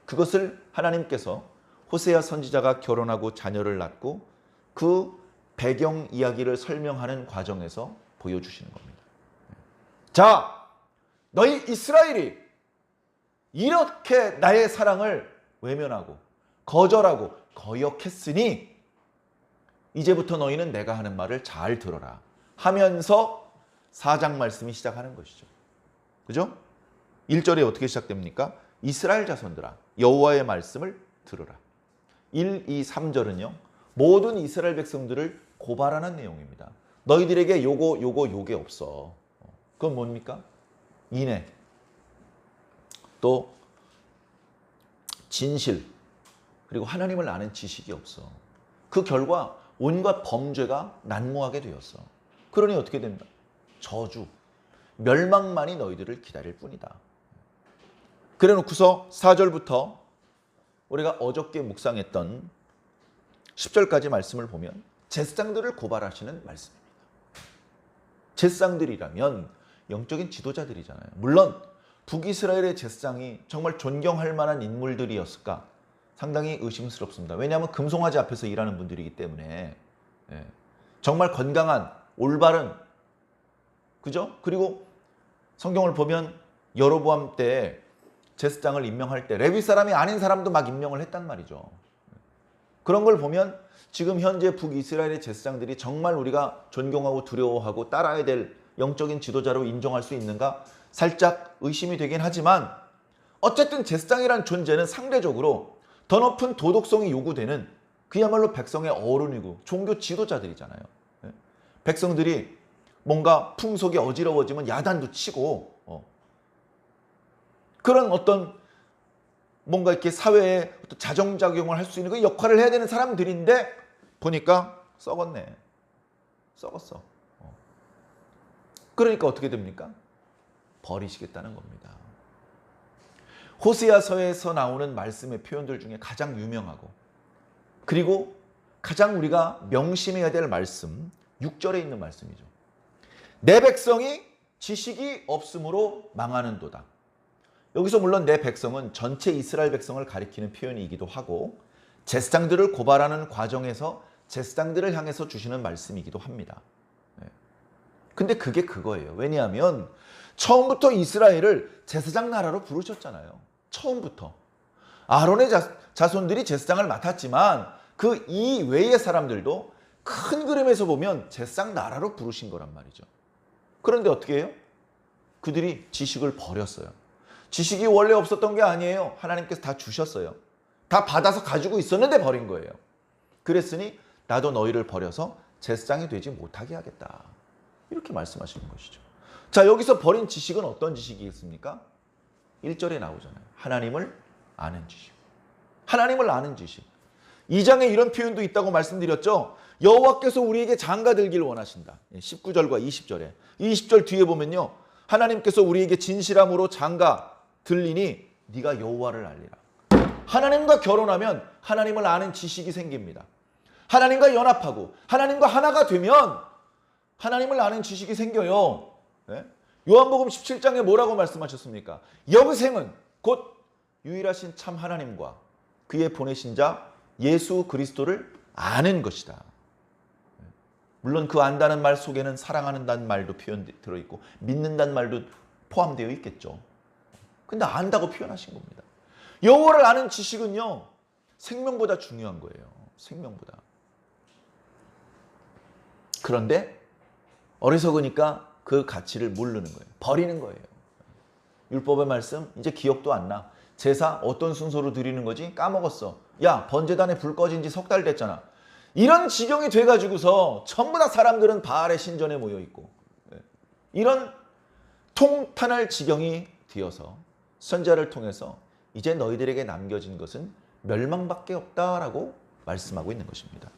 그것을 하나님께서 호세아 선지자가 결혼하고 자녀를 낳고 그 배경 이야기를 설명하는 과정에서 보여주시는 겁니다. 자, 너희 이스라엘이 이렇게 나의 사랑을 외면하고 거절하고 거역했으니 이제부터 너희는 내가 하는 말을 잘 들어라 하면서 4장 말씀이 시작하는 것이죠. 그죠? 1절에 어떻게 시작됩니까? 이스라엘 자손들아 여호와의 말씀을 들으라. 1, 2, 3절은요. 모든 이스라엘 백성들을 고발하는 내용입니다. 너희들에게 요게 없어. 그건 뭡니까? 인애, 또 진실, 그리고 하나님을 아는 지식이 없어. 그 결과 온갖 범죄가 난무하게 되었어. 그러니 어떻게 된다? 저주, 멸망만이 너희들을 기다릴 뿐이다. 그래 놓고서 4절부터 우리가 어저께 묵상했던 10절까지 말씀을 보면 제사장들을 고발하시는 말씀입니다. 제사장들이라면 영적인 지도자들이잖아요. 물론 북이스라엘의 제사장이 정말 존경할 만한 인물들이었을까? 상당히 의심스럽습니다. 왜냐하면 금송아지 앞에서 일하는 분들이기 때문에 정말 건강한 올바른, 그죠? 그리고 성경을 보면 여로보암 때 제사장을 임명할 때 레위 사람이 아닌 사람도 막 임명을 했단 말이죠. 그런 걸 보면 지금 현재 북이스라엘의 제사장들이 정말 우리가 존경하고 두려워하고 따라야 될 영적인 지도자로 인정할 수 있는가? 살짝 의심이 되긴 하지만 어쨌든 제사장이란 존재는 상대적으로 더 높은 도덕성이 요구되는 그야말로 백성의 어른이고 종교 지도자들이잖아요. 백성들이 뭔가 풍속이 어지러워지면 야단도 치고 그런 어떤 뭔가 이렇게 사회에 어떤 자정작용을 할 수 있는 그 역할을 해야 되는 사람들인데 보니까 썩었네. 썩었어. 그러니까 어떻게 됩니까? 버리시겠다는 겁니다. 호세아서에서 나오는 말씀의 표현들 중에 가장 유명하고 그리고 가장 우리가 명심해야 될 말씀 6절에 있는 말씀이죠. 내 백성이 지식이 없으므로 망하는도다. 여기서 물론 내 백성은 전체 이스라엘 백성을 가리키는 표현이기도 하고 제사장들을 고발하는 과정에서 제사장들을 향해서 주시는 말씀이기도 합니다. 근데 그게 그거예요. 왜냐하면 처음부터 이스라엘을 제사장 나라로 부르셨잖아요. 처음부터. 아론의 자손들이 제사장을 맡았지만 그 이외의 사람들도 큰 그림에서 보면 제사장 나라로 부르신 거란 말이죠. 그런데 어떻게 해요? 그들이 지식을 버렸어요. 지식이 원래 없었던 게 아니에요. 하나님께서 다 주셨어요. 다 받아서 가지고 있었는데 버린 거예요. 그랬으니 나도 너희를 버려서 제사장이 되지 못하게 하겠다. 이렇게 말씀하시는 것이죠. 자, 여기서 버린 지식은 어떤 지식이겠습니까? 1절에 나오잖아요. 하나님을 아는 지식. 하나님을 아는 지식. 2장에 이런 표현도 있다고 말씀드렸죠. 여호와께서 우리에게 장가 들길 원하신다. 19절과 20절에. 20절 뒤에 보면요. 하나님께서 우리에게 진실함으로 장가 들리니 네가 여호와를 알리라. 하나님과 결혼하면 하나님을 아는 지식이 생깁니다. 하나님과 연합하고 하나님과 하나가 되면 하나님을 아는 지식이 생겨요. 네? 요한복음 17장에 뭐라고 말씀하셨습니까? 영생은 곧 유일하신 참 하나님과 그의 보내신 자 예수 그리스도를 아는 것이다. 물론 그 안다는 말 속에는 사랑하는다는 말도 표현 들어있고 믿는다는 말도 포함되어 있겠죠. 근데 안다고 표현하신 겁니다. 여호와를 아는 지식은요. 생명보다 중요한 거예요. 생명보다. 그런데 어리석으니까 그 가치를 모르는 거예요. 버리는 거예요. 율법의 말씀 이제 기억도 안 나. 제사 어떤 순서로 드리는 거지? 까먹었어. 야, 번제단에 불 꺼진 지 3달 됐잖아. 이런 지경이 돼가지고서 전부 다 사람들은 바알의 신전에 모여 있고 이런 통탄할 지경이 되어서 선지자를 통해서 이제 너희들에게 남겨진 것은 멸망밖에 없다라고 말씀하고 있는 것입니다.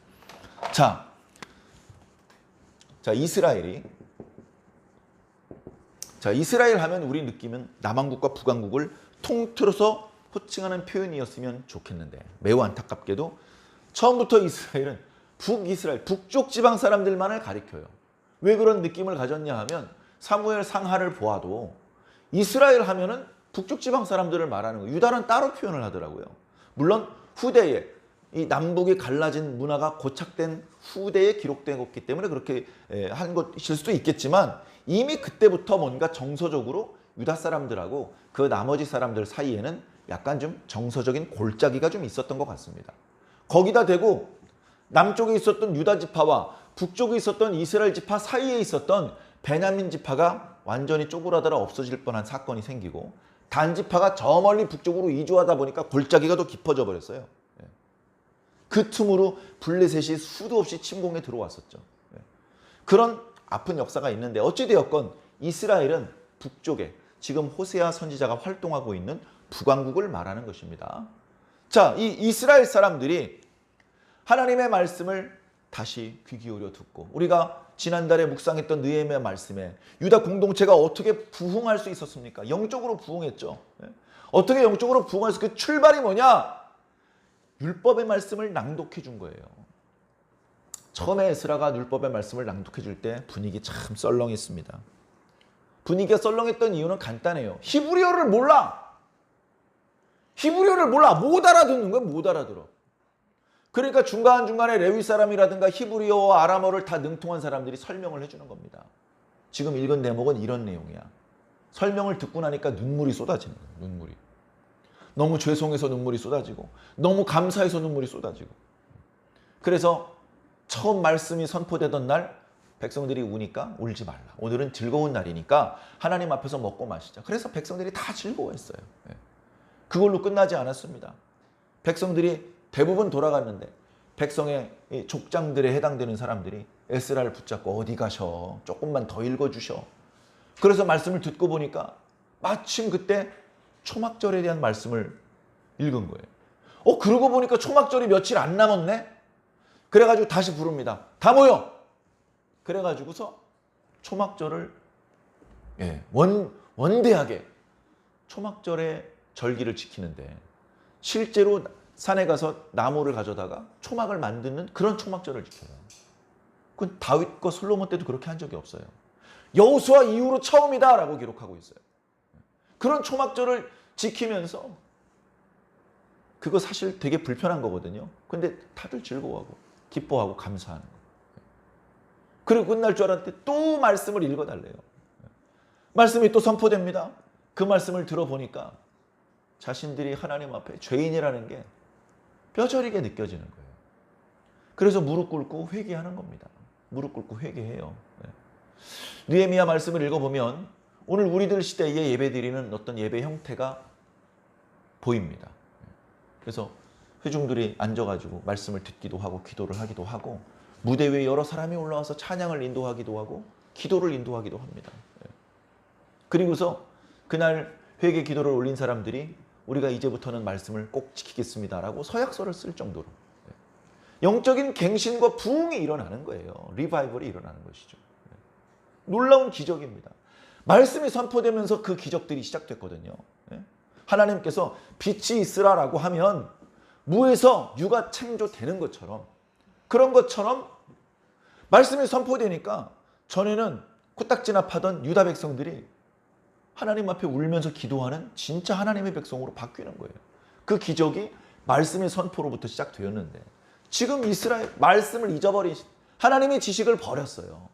자, 이스라엘 하면 우리 느낌은 남한국과 북한국을 통틀어서 호칭하는 표현이었으면 좋겠는데 매우 안타깝게도 처음부터 이스라엘은 북이스라엘, 북쪽 지방 사람들만을 가리켜요. 왜 그런 느낌을 가졌냐 하면 사무엘 상하를 보아도 이스라엘 하면은 북쪽 지방 사람들을 말하는 거예요. 유다는 따로 표현을 하더라고요. 물론 후대에 이 남북이 갈라진 문화가 고착된 후대에 기록되었기 때문에 그렇게 한 것일 수도 있겠지만 이미 그때부터 뭔가 정서적으로 유다 사람들하고 그 나머지 사람들 사이에는 약간 좀 정서적인 골짜기가 좀 있었던 것 같습니다. 거기다 대고 남쪽에 있었던 유다 지파와 북쪽에 있었던 이스라엘 지파 사이에 있었던 베냐민 지파가 완전히 쪼그라들어 없어질 뻔한 사건이 생기고 단 지파가 저 멀리 북쪽으로 이주하다 보니까 골짜기가 더 깊어져 버렸어요. 그 틈으로 블레셋이 수도 없이 침공에 들어왔었죠. 그런 아픈 역사가 있는데 어찌되었건 이스라엘은 북쪽에 지금 호세아 선지자가 활동하고 있는 북왕국을 말하는 것입니다. 자, 이 이스라엘 사람들이 하나님의 말씀을 다시 귀 기울여 듣고 우리가 지난달에 묵상했던 느헤미야 말씀에 유다 공동체가 어떻게 부흥할 수 있었습니까? 영적으로 부흥했죠. 어떻게 영적으로 부흥할 수 그 출발이 뭐냐? 율법의 말씀을 낭독해 준 거예요. 처음에 에스라가 율법의 말씀을 낭독해 줄 때 분위기 참 썰렁했습니다. 분위기가 썰렁했던 이유는 간단해요. 히브리어를 몰라. 히브리어를 몰라. 못 알아듣는 거야. 못 알아들어. 그러니까 중간중간에 레위 사람이라든가 히브리어와 아람어를 다 능통한 사람들이 설명을 해주는 겁니다. 지금 읽은 대목은 이런 내용이야. 설명을 듣고 나니까 눈물이 쏟아지는 거예요. 눈물이. 너무 죄송해서 눈물이 쏟아지고 너무 감사해서 눈물이 쏟아지고 그래서 처음 말씀이 선포되던 날 백성들이 우니까 울지 말라. 오늘은 즐거운 날이니까 하나님 앞에서 먹고 마시자. 그래서 백성들이 다 즐거워했어요. 그걸로 끝나지 않았습니다. 백성들이 대부분 돌아갔는데 백성의 족장들에 해당되는 사람들이 에스라를 붙잡고 어디 가셔? 조금만 더 읽어주셔. 그래서 말씀을 듣고 보니까 마침 그때 초막절에 대한 말씀을 읽은 거예요. 그러고 보니까 초막절이 며칠 안 남았네? 그래가지고 다시 부릅니다. 다 모여! 그래가지고서 초막절을 원대하게 초막절의 절기를 지키는데 실제로 산에 가서 나무를 가져다가 초막을 만드는 그런 초막절을 지켜요. 그건 다윗과 솔로몬 때도 그렇게 한 적이 없어요. 여호수아 이후로 처음이다라고 기록하고 있어요. 그런 초막절을 지키면서 그거 사실 되게 불편한 거거든요. 근데 다들 즐거워하고 기뻐하고 감사하는 거예요. 그리고 끝날 줄 알았는데 또 말씀을 읽어달래요. 말씀이 또 선포됩니다. 그 말씀을 들어보니까 자신들이 하나님 앞에 죄인이라는 게 뼈저리게 느껴지는 거예요. 그래서 무릎 꿇고 회개하는 겁니다. 무릎 꿇고 회개해요. 느헤미야 말씀을 읽어보면 오늘 우리들 시대에 예배드리는 어떤 예배 형태가 보입니다. 그래서 회중들이 앉아가지고 말씀을 듣기도 하고 기도를 하기도 하고 무대 위에 여러 사람이 올라와서 찬양을 인도하기도 하고 기도를 인도하기도 합니다. 그리고서 그날 회개 기도를 올린 사람들이 우리가 이제부터는 말씀을 꼭 지키겠습니다라고 서약서를 쓸 정도로 영적인 갱신과 부흥이 일어나는 거예요. 리바이벌이 일어나는 것이죠. 놀라운 기적입니다. 말씀이 선포되면서 그 기적들이 시작됐거든요. 하나님께서 빛이 있으라라고 하면 무에서 유가 창조되는 것처럼 그런 것처럼 말씀이 선포되니까 전에는 코딱지나 파던 유다 백성들이 하나님 앞에 울면서 기도하는 진짜 하나님의 백성으로 바뀌는 거예요. 그 기적이 말씀의 선포로부터 시작되었는데 지금 이스라엘 말씀을 잊어버린 하나님의 지식을 버렸어요.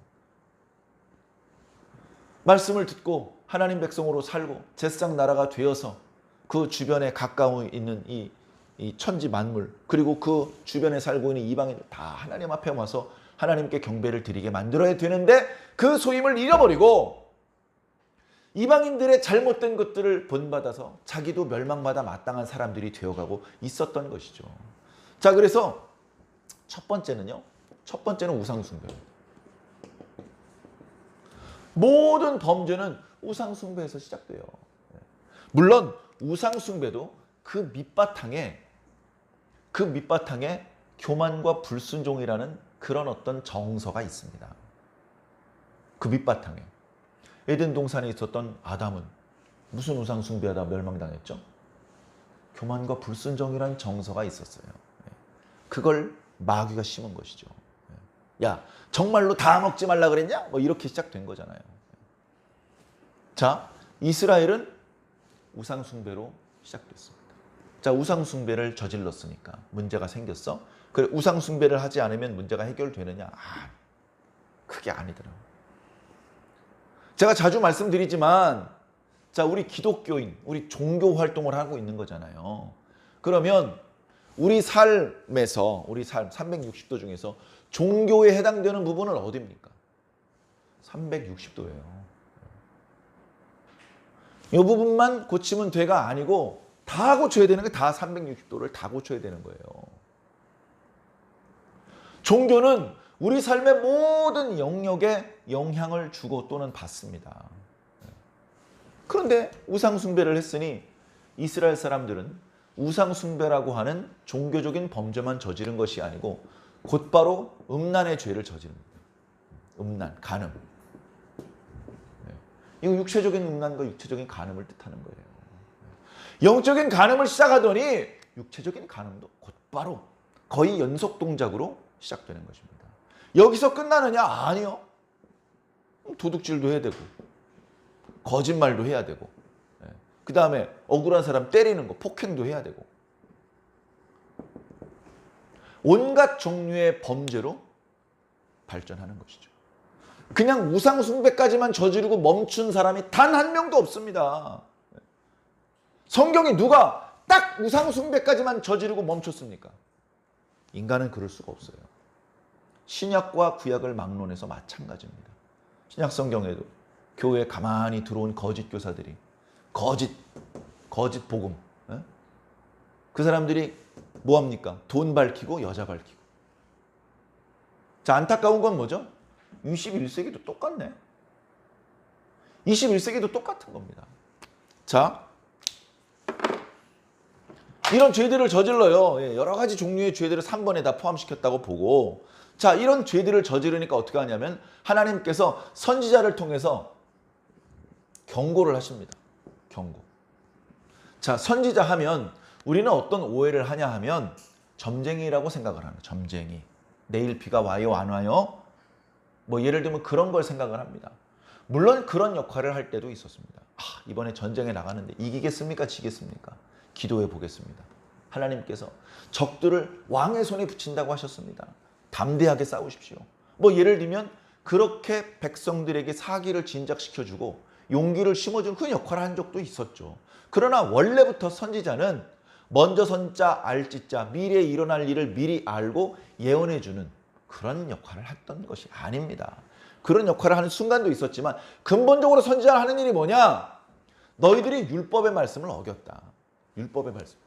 말씀을 듣고 하나님 백성으로 살고 제사장 나라가 되어서 그 주변에 가까워 있는 이 천지 만물 그리고 그 주변에 살고 있는 이방인들 다 하나님 앞에 와서 하나님께 경배를 드리게 만들어야 되는데 그 소임을 잃어버리고 이방인들의 잘못된 것들을 본받아서 자기도 멸망받아 마땅한 사람들이 되어가고 있었던 것이죠. 자, 그래서 첫 번째는 우상숭배입니다. 모든 범죄는 우상숭배에서 시작돼요. 물론 우상숭배도 그 밑바탕에 교만과 불순종이라는 그런 어떤 정서가 있습니다. 그 밑바탕에 에덴 동산에 있었던 아담은 무슨 우상숭배하다 멸망당했죠? 교만과 불순종이라는 정서가 있었어요. 그걸 마귀가 심은 것이죠. 야, 정말로 다 먹지 말라 그랬냐? 뭐 이렇게 시작된 거잖아요. 자, 이스라엘은 우상숭배로 시작됐습니다. 자, 우상 숭배를 저질렀으니까 문제가 생겼어. 그래, 우상 숭배를 하지 않으면 문제가 해결되느냐? 그게 아니더라고. 제가 자주 말씀드리지만, 자, 우리 기독교인, 우리 종교 활동을 하고 있는 거잖아요. 그러면 우리 삶에서, 우리 삶 360도 중에서 종교에 해당되는 부분은 어디입니까? 360도예요. 이 부분만 고치면 돼가 아니고 다 고쳐야 되는 게 다 360도를 다 고쳐야 되는 거예요. 종교는 우리 삶의 모든 영역에 영향을 주고 또는 받습니다. 그런데 우상 숭배를 했으니 이스라엘 사람들은 우상 숭배라고 하는 종교적인 범죄만 저지른 것이 아니고 곧바로 음란의 죄를 저지릅니다. 음란, 간음. 이거 육체적인 음란과 육체적인 간음을 뜻하는 거예요. 영적인 간음을 시작하더니 육체적인 간음도 곧바로 거의 연속 동작으로 시작되는 것입니다. 여기서 끝나느냐? 아니요. 도둑질도 해야 되고 거짓말도 해야 되고 그 다음에 억울한 사람 때리는 거, 폭행도 해야 되고 온갖 종류의 범죄로 발전하는 것이죠. 그냥 우상 숭배까지만 저지르고 멈춘 사람이 단 한 명도 없습니다. 성경이 누가 딱 우상 숭배까지만 저지르고 멈췄습니까? 인간은 그럴 수가 없어요. 신약과 구약을 막론해서 마찬가지입니다. 신약 성경에도 교회에 가만히 들어온 거짓 교사들이 거짓 복음, 그 사람들이 뭐합니까? 돈 밝히고 여자 밝히고. 자, 안타까운 건 뭐죠? 21세기도 똑같네. 21세기도 똑같은 겁니다. 자, 이런 죄들을 저질러요. 여러 가지 종류의 죄들을 3번에 다 포함시켰다고 보고, 자, 이런 죄들을 저지르니까 어떻게 하냐면 하나님께서 선지자를 통해서 경고를 하십니다. 경고. 자, 선지자 하면 우리는 어떤 오해를 하냐 하면 점쟁이라고 생각을 하는, 점쟁이. 내일 비가 와요 안 와요? 뭐 예를 들면 그런 걸 생각을 합니다. 물론 그런 역할을 할 때도 있었습니다. 이번에 전쟁에 나가는데 이기겠습니까? 지겠습니까? 기도해 보겠습니다. 하나님께서 적들을 왕의 손에 붙인다고 하셨습니다. 담대하게 싸우십시오. 뭐 예를 들면 그렇게 백성들에게 사기를 진작시켜주고 용기를 심어준 그 역할을 한 적도 있었죠. 그러나 원래부터 선지자는 먼저 선자 알지자, 미래에 일어날 일을 미리 알고 예언해주는 그런 역할을 했던 것이 아닙니다. 그런 역할을 하는 순간도 있었지만 근본적으로 선지자가 하는 일이 뭐냐? 너희들이 율법의 말씀을 어겼다. 율법의 말씀.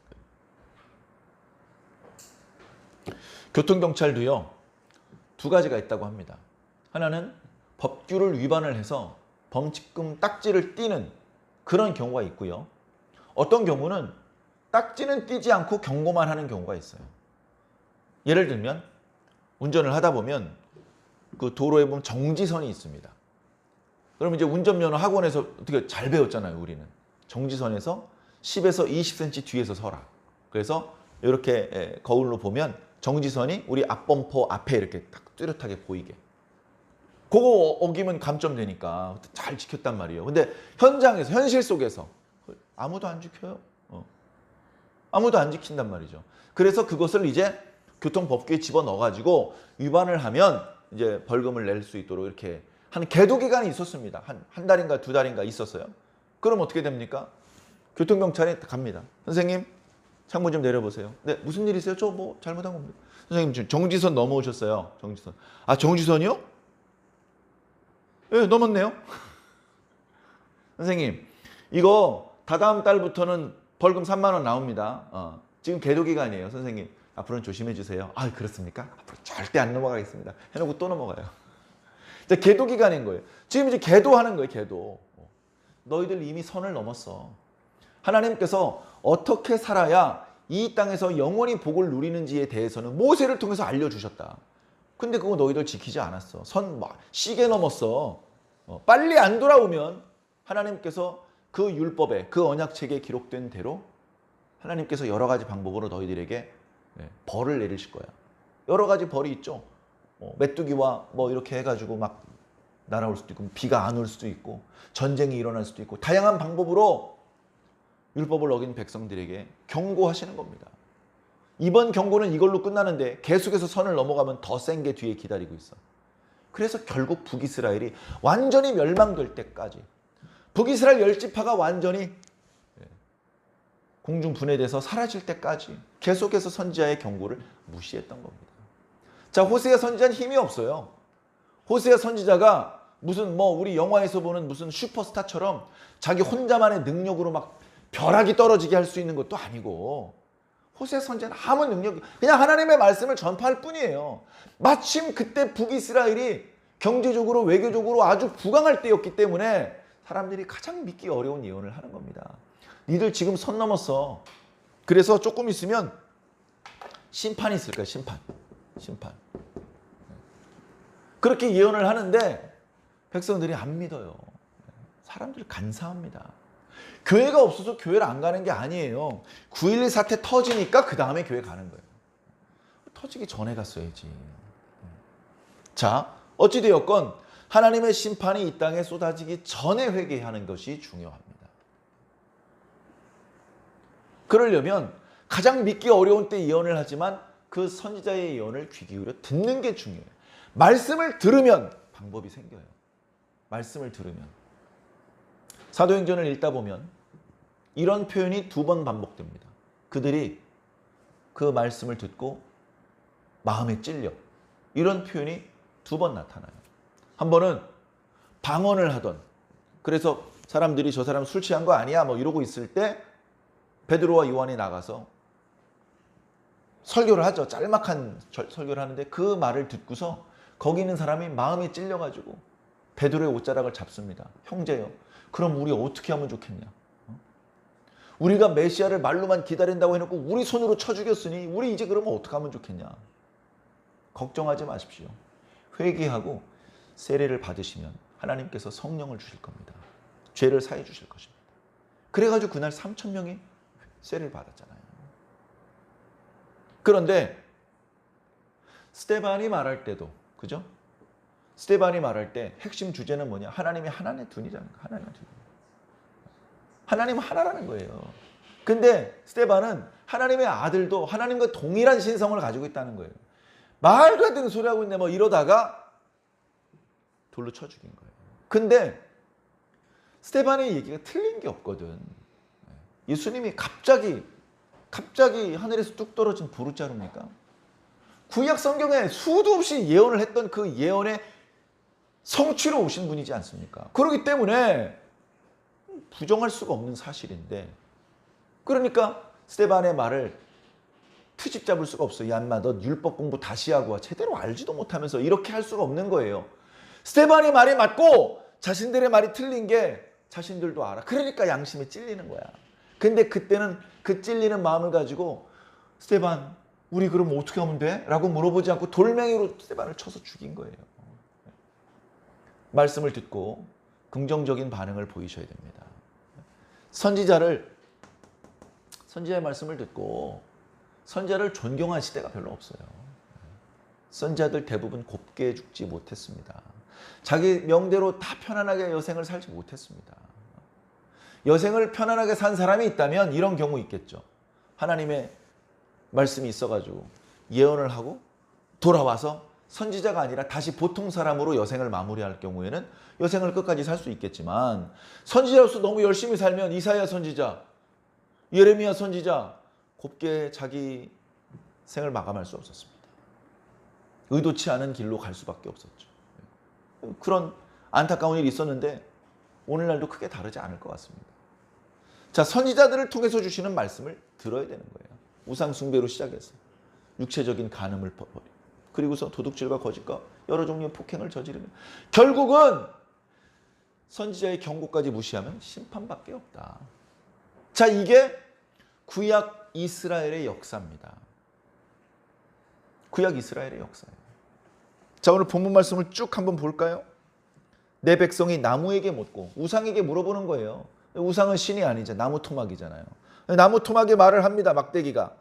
교통경찰도요, 두 가지가 있다고 합니다. 하나는 법규를 위반을 해서 범칙금 딱지를 띄는 그런 경우가 있고요. 어떤 경우는 딱지는 띄지 않고 경고만 하는 경우가 있어요. 예를 들면 운전을 하다 보면 그 도로에 보면 정지선이 있습니다. 그러면 이제 운전면허 학원에서 어떻게 잘 배웠잖아요, 우리는. 정지선에서 10에서 20cm 뒤에서 서라. 그래서 이렇게 거울로 보면 정지선이 우리 앞범퍼 앞에 이렇게 딱 뚜렷하게 보이게. 그거 어기면 감점되니까 잘 지켰단 말이에요. 근데 현장에서, 현실 속에서 아무도 안 지켜요. 아무도 안 지킨단 말이죠. 그래서 그것을 이제 교통법규에 집어넣어가지고 위반을 하면 이제 벌금을 낼 수 있도록 이렇게 한 계도 기간이 있었습니다. 한 달인가 두 달인가 있었어요. 그럼 어떻게 됩니까? 교통경찰이 갑니다. 선생님, 창문 좀 내려보세요. 네, 무슨 일 있어요? 저 뭐 잘못한 겁니다. 선생님, 지금 정지선 넘어오셨어요. 정지선. 정지선이요? 네, 넘었네요. 선생님, 이거 다다음 달부터는 벌금 3만 원 나옵니다. 지금 계도 기간이에요. 선생님, 앞으로는 조심해 주세요. 그렇습니까? 앞으로 절대 안 넘어가겠습니다. 해놓고 또 넘어가요. 이제 계도 기간인 거예요. 지금 이제 계도하는 거예요. 계도. 너희들 이미 선을 넘었어. 하나님께서 어떻게 살아야 이 땅에서 영원히 복을 누리는지에 대해서는 모세를 통해서 알려주셨다. 근데 그거 너희들 지키지 않았어. 선 막 시계 넘었어. 빨리 안 돌아오면 하나님께서 그 율법에, 그 언약책에 기록된 대로 하나님께서 여러 가지 방법으로 너희들에게 벌을 내리실 거야. 여러 가지 벌이 있죠. 메뚜기와 뭐 이렇게 해가지고 막 날아올 수도 있고, 비가 안 올 수도 있고, 전쟁이 일어날 수도 있고, 다양한 방법으로 율법을 어긴 백성들에게 경고하시는 겁니다. 이번 경고는 이걸로 끝나는데 계속해서 선을 넘어가면 더 센 게 뒤에 기다리고 있어. 그래서 결국 북이스라엘이 완전히 멸망될 때까지, 북이스라엘 10지파가 완전히 공중 분해돼서 사라질 때까지 계속해서 선지자의 경고를 무시했던 겁니다. 자, 호세아 선지자는 힘이 없어요. 호세아 선지자가 무슨 우리 영화에서 보는 무슨 슈퍼스타처럼 자기 혼자만의 능력으로 막 벼락이 떨어지게 할 수 있는 것도 아니고, 호세아 선지자는 아무 능력이, 그냥 하나님의 말씀을 전파할 뿐이에요. 마침 그때 북이스라엘이 경제적으로 외교적으로 아주 부강할 때였기 때문에 사람들이 가장 믿기 어려운 예언을 하는 겁니다. 니들 지금 선 넘었어. 그래서 조금 있으면 심판이 있을 거야. 심판. 그렇게 예언을 하는데 백성들이 안 믿어요. 사람들이 간사합니다. 교회가 없어서 교회를 안 가는 게 아니에요. 9.11 사태 터지니까 그 다음에 교회 가는 거예요. 터지기 전에 갔어야지. 자, 어찌되었건 하나님의 심판이 이 땅에 쏟아지기 전에 회개하는 것이 중요합니다. 그러려면 가장 믿기 어려운 때 예언을 하지만 그 선지자의 예언을 귀 기울여 듣는 게 중요해요. 말씀을 들으면 방법이 생겨요. 말씀을 들으면. 사도행전을 읽다 보면 이런 표현이 2번 반복됩니다. 그들이 그 말씀을 듣고 마음에 찔려. 이런 표현이 2번 나타나요. 한 번은 방언을 하던, 그래서 사람들이 저 사람 술 취한 거 아니야? 이러고 있을 때 베드로와 요한이 나가서 설교를 하죠. 짤막한 설교를 하는데 그 말을 듣고서 거기 있는 사람이 마음에 찔려가지고 베드로의 옷자락을 잡습니다. 형제요, 그럼 우리 어떻게 하면 좋겠냐? 우리가 메시아를 말로만 기다린다고 해놓고 우리 손으로 쳐 죽였으니 우리 이제 그러면 어떻게 하면 좋겠냐? 걱정하지 마십시오. 회개하고 세례를 받으시면 하나님께서 성령을 주실 겁니다. 죄를 사해 주실 것입니다. 그래가지고 그날 3,000명이 세례를 받았잖아요. 그런데 스데반이 말할 때도, 그죠? 스데반이 말할 때 핵심 주제는 뭐냐? 하나님이 하나네 둘이라는 거. 하나님은 하나라는 거예요. 근데 스데반은 하나님의 아들도 하나님과 동일한 신성을 가지고 있다는 거예요. 말도 안 되는 소리 하고 있네 이러다가 돌로 쳐 죽인 거예요. 근데 스데반의 얘기가 틀린 게 없거든. 예수님이 갑자기 하늘에서 뚝 떨어진 보르자루입니까? 구약 성경에 수도 없이 예언을 했던 그 예언의 성취로 오신 분이지 않습니까? 그렇기 때문에 부정할 수가 없는 사실인데, 그러니까 스데반의 말을 트집 잡을 수가 없어요. 야 인마, 너 율법 공부 다시 하고 와. 제대로 알지도 못하면서 이렇게 할 수가 없는 거예요. 스데반의 말이 맞고 자신들의 말이 틀린 게 자신들도 알아. 그러니까 양심에 찔리는 거야. 근데 그때는 그 찔리는 마음을 가지고 스데반, 우리 그럼 어떻게 하면 돼? 라고 물어보지 않고 돌멩이로 스데반을 쳐서 죽인 거예요. 말씀을 듣고 긍정적인 반응을 보이셔야 됩니다. 선지자의 말씀을 듣고 선지자를 존경한 시대가 별로 없어요. 선지자들 대부분 곱게 죽지 못했습니다. 자기 명대로 다 편안하게 여생을 살지 못했습니다. 여생을 편안하게 산 사람이 있다면 이런 경우 있겠죠. 하나님의 말씀이 있어가지고 예언을 하고 돌아와서 선지자가 아니라 다시 보통 사람으로 여생을 마무리할 경우에는 여생을 끝까지 살 수 있겠지만, 선지자로서 너무 열심히 살면 이사야 선지자, 예레미야 선지자 곱게 자기 생을 마감할 수 없었습니다. 의도치 않은 길로 갈 수밖에 없었죠. 그런 안타까운 일이 있었는데 오늘날도 크게 다르지 않을 것 같습니다. 자, 선지자들을 통해서 주시는 말씀을 들어야 되는 거예요. 우상 숭배로 시작해서 육체적인 간음을 버리고, 그리고서 도둑질과 거짓과 여러 종류의 폭행을 저지르면 결국은 선지자의 경고까지 무시하면 심판밖에 없다. 자, 이게 구약 이스라엘의 역사입니다. 구약 이스라엘의 역사예요. 자, 오늘 본문 말씀을 쭉 한번 볼까요? 내 백성이 나무에게 묻고, 우상에게 물어보는 거예요. 우상은 신이 아니죠. 나무 토막이잖아요. 나무 토막이 말을 합니다. 막대기가.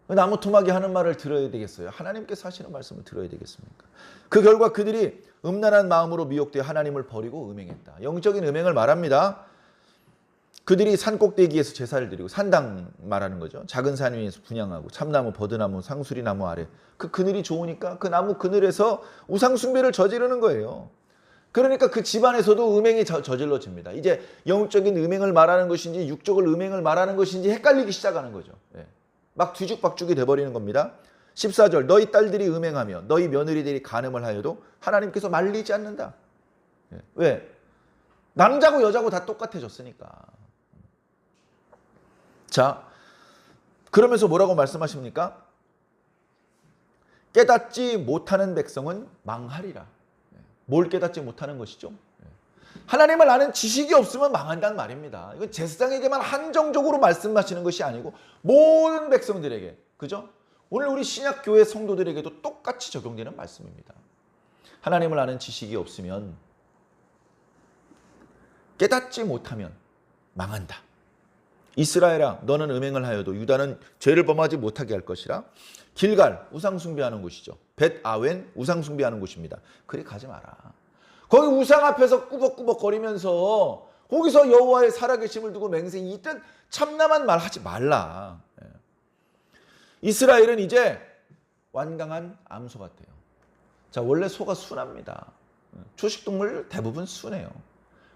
나무 토막이 하는 말을 들어야 되겠어요? 하나님께서 하시는 말씀을 들어야 되겠습니까? 그 결과 그들이 음란한 마음으로 미혹되어 하나님을 버리고 음행했다. 영적인 음행을 말합니다. 그들이 산 꼭대기에서 제사를 드리고, 산당 말하는 거죠. 작은 산 위에서 분향하고 참나무, 버드나무, 상수리나무 아래 그 그늘이 좋으니까 그 나무 그늘에서 우상 숭배를 저지르는 거예요. 그러니까 그 집안에서도 음행이 저질러집니다. 이제 영적인 음행을 말하는 것인지 육적인 음행을 말하는 것인지 헷갈리기 시작하는 거죠. 예. 막 뒤죽박죽이 돼버리는 겁니다. 14절, 너희 딸들이 음행하며 너희 며느리들이 간음을 하여도 하나님께서 말리지 않는다. 예. 왜? 남자고 여자고 다 똑같아졌으니까. 자, 그러면서 뭐라고 말씀하십니까? 깨닫지 못하는 백성은 망하리라. 뭘 깨닫지 못하는 것이죠? 하나님을 아는 지식이 없으면 망한다는 말입니다. 이건 제사장에게만 한정적으로 말씀하시는 것이 아니고 모든 백성들에게, 그죠? 오늘 우리 신약교회 성도들에게도 똑같이 적용되는 말씀입니다. 하나님을 아는 지식이 없으면, 깨닫지 못하면 망한다. 이스라엘아, 너는 음행을 하여도 유다는 죄를 범하지 못하게 할 것이라. 길갈, 우상 숭배하는 곳이죠. 벳아웬, 우상 숭배하는 곳입니다. 그리 가지 마라. 거기 우상 앞에서 꾸벅꾸벅 거리면서 거기서 여호와의 살아계심을 두고 맹세히 이땐 참남한 말 하지 말라. 이스라엘은 이제 완강한 암소 같아요. 자, 원래 소가 순합니다. 초식동물 대부분 순해요.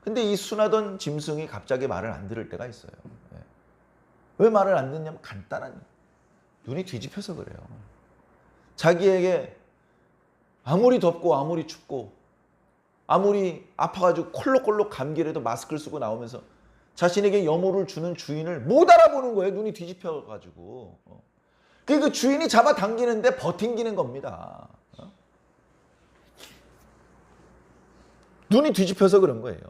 근데 이 순하던 짐승이 갑자기 말을 안 들을 때가 있어요. 왜 말을 안 듣냐면 간단한, 눈이 뒤집혀서 그래요. 자기에게 아무리 덥고 아무리 춥고 아무리 아파가지고 콜록콜록 감기라도 마스크를 쓰고 나오면서 자신에게 여모를 주는 주인을 못 알아보는 거예요. 눈이 뒤집혀가지고. 그 주인이 잡아당기는데 버팅기는 겁니다. 눈이 뒤집혀서 그런 거예요.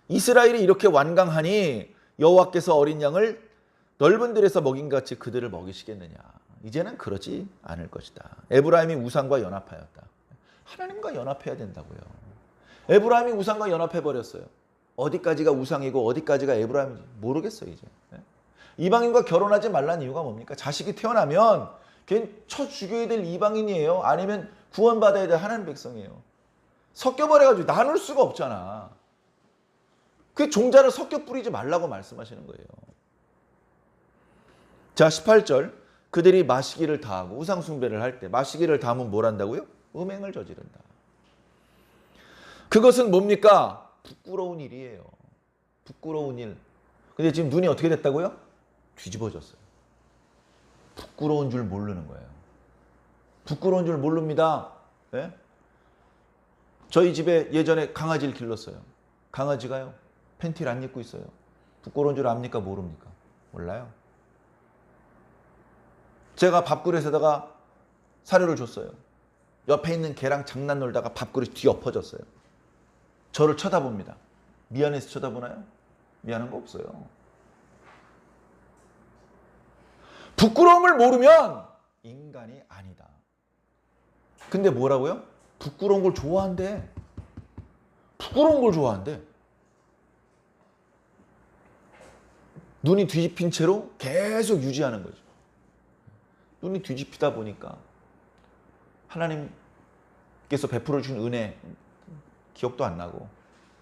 이스라엘이 이렇게 완강하니 여호와께서 어린 양을 넓은 들에서 먹인 같이 그들을 먹이시겠느냐. 이제는 그러지 않을 것이다. 에브라임이 우상과 연합하였다. 하나님과 연합해야 된다고요. 에브라임이 우상과 연합해버렸어요. 어디까지가 우상이고 어디까지가 에브라임인지 모르겠어요. 이제. 이방인과 결혼하지 말라는 이유가 뭡니까? 자식이 태어나면 걔는 쳐 죽여야 될 이방인이에요. 아니면 구원받아야 될 하나님 백성이에요. 섞여버려가지고 나눌 수가 없잖아. 그 종자를 섞여 뿌리지 말라고 말씀하시는 거예요. 자, 18절. 그들이 마시기를 다하고 우상 숭배를 할 때 마시기를 다하면 뭘 한다고요? 음행을 저지른다. 그것은 뭡니까? 부끄러운 일이에요. 부끄러운 일. 근데 지금 눈이 어떻게 됐다고요? 뒤집어졌어요. 부끄러운 줄 모르는 거예요. 부끄러운 줄 모릅니다. 네? 저희 집에 예전에 강아지를 길렀어요. 강아지가요, 팬티를 안 입고 있어요. 부끄러운 줄 압니까? 모릅니까? 몰라요. 제가 밥그릇에다가 사료를 줬어요. 옆에 있는 개랑 장난 놀다가 밥그릇이 뒤엎어졌어요. 저를 쳐다봅니다. 미안해서 쳐다보나요? 미안한 거 없어요. 부끄러움을 모르면 인간이 아니다. 근데 뭐라고요? 부끄러운 걸 좋아한대. 부끄러운 걸 좋아한대. 눈이 뒤집힌 채로 계속 유지하는 거죠. 눈이 뒤집히다 보니까 하나님께서 베풀어 주신 은혜 기억도 안 나고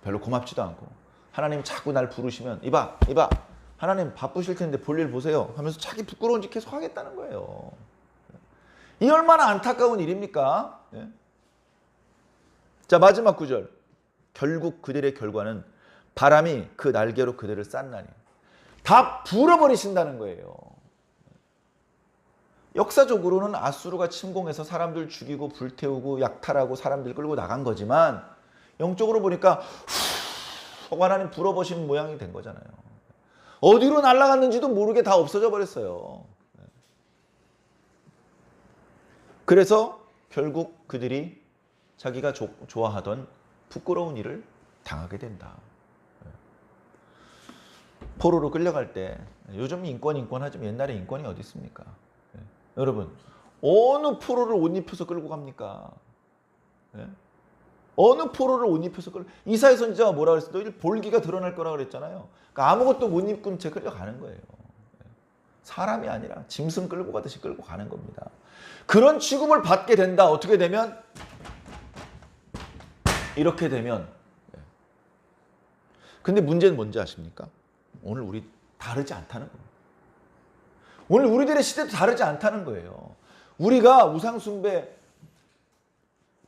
별로 고맙지도 않고, 하나님 자꾸 날 부르시면 이봐 하나님 바쁘실 텐데 볼일 보세요 하면서 자기 부끄러운 짓 계속 하겠다는 거예요. 이 얼마나 안타까운 일입니까? 예? 자, 마지막 구절. 결국 그들의 결과는 바람이 그 날개로 그들을 쌌나니. 다 불어버리신다는 거예요. 역사적으로는 아수르가 침공해서 사람들 죽이고 불태우고 약탈하고 사람들 끌고 나간 거지만, 영적으로 보니까 하나님 불어버신 모양이 된 거잖아요. 어디로 날아갔는지도 모르게 다 없어져 버렸어요. 그래서 결국 그들이 자기가 좋아하던 부끄러운 일을 당하게 된다. 포로로 끌려갈 때, 요즘 인권 하지만 옛날에 인권이 어디 있습니까? 여러분, 어느 포로를 옷 입혀서 끌고 갑니까? 어느 포로를 옷 입혀서 이사야 선지자가 뭐라 그랬어요? 너희들 볼기가 드러날 거라 그랬잖아요. 그러니까 아무것도 못 입은 채 끌려가는 거예요. 사람이 아니라 짐승 끌고 가듯이 끌고 가는 겁니다. 그런 취급을 받게 된다. 어떻게 되면? 이렇게 되면. 근데 문제는 뭔지 아십니까? 오늘 우리 다르지 않다는 거예요. 오늘 우리들의 시대도 다르지 않다는 거예요. 우리가 우상숭배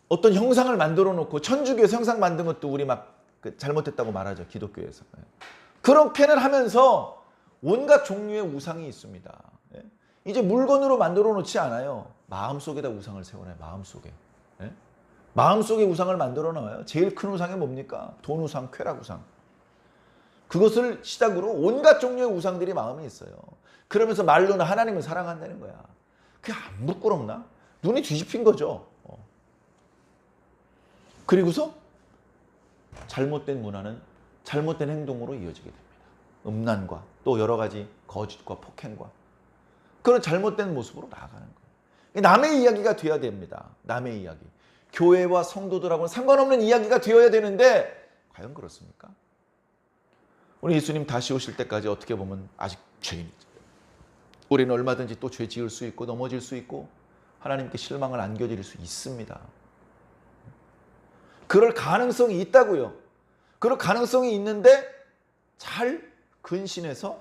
어떤 형상을 만들어 놓고 천주교에서 형상 만든 것도 우리 막 잘못했다고 말하죠. 기독교에서. 그렇게는 하면서 온갖 종류의 우상이 있습니다. 이제 물건으로 만들어 놓지 않아요. 마음속에다 우상을 세워놔요. 마음속에. 마음속에 우상을 만들어 놔요. 제일 큰 우상이 뭡니까? 돈 우상, 쾌락 우상. 그것을 시작으로 온갖 종류의 우상들이 마음에 있어요. 그러면서 말로는 하나님을 사랑한다는 거야. 그게 안 부끄럽나? 눈이 뒤집힌 거죠. 그리고서 잘못된 문화는 잘못된 행동으로 이어지게 됩니다. 음란과 또 여러 가지 거짓과 폭행과 그런 잘못된 모습으로 나아가는 거예요. 남의 이야기가 돼야 됩니다. 남의 이야기. 교회와 성도들하고는 상관없는 이야기가 되어야 되는데 과연 그렇습니까? 우리 예수님 다시 오실 때까지 어떻게 보면 아직 죄인이죠. 우리는 얼마든지 또 죄 지을 수 있고 넘어질 수 있고 하나님께 실망을 안겨드릴 수 있습니다. 그럴 가능성이 있다고요. 그럴 가능성이 있는데 잘 근신해서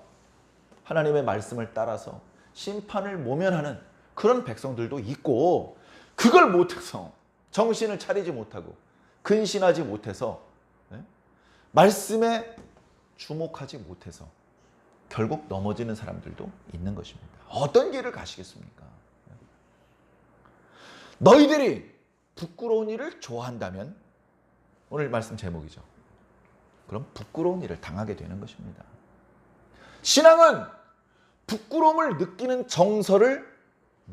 하나님의 말씀을 따라서 심판을 모면하는 그런 백성들도 있고 그걸 못해서 정신을 차리지 못하고 근신하지 못해서 말씀에 주목하지 못해서 결국 넘어지는 사람들도 있는 것입니다. 어떤 길을 가시겠습니까? 너희들이 부끄러운 일을 좋아한다면 오늘 말씀 제목이죠. 그럼 부끄러운 일을 당하게 되는 것입니다. 신앙은 부끄러움을 느끼는 정서를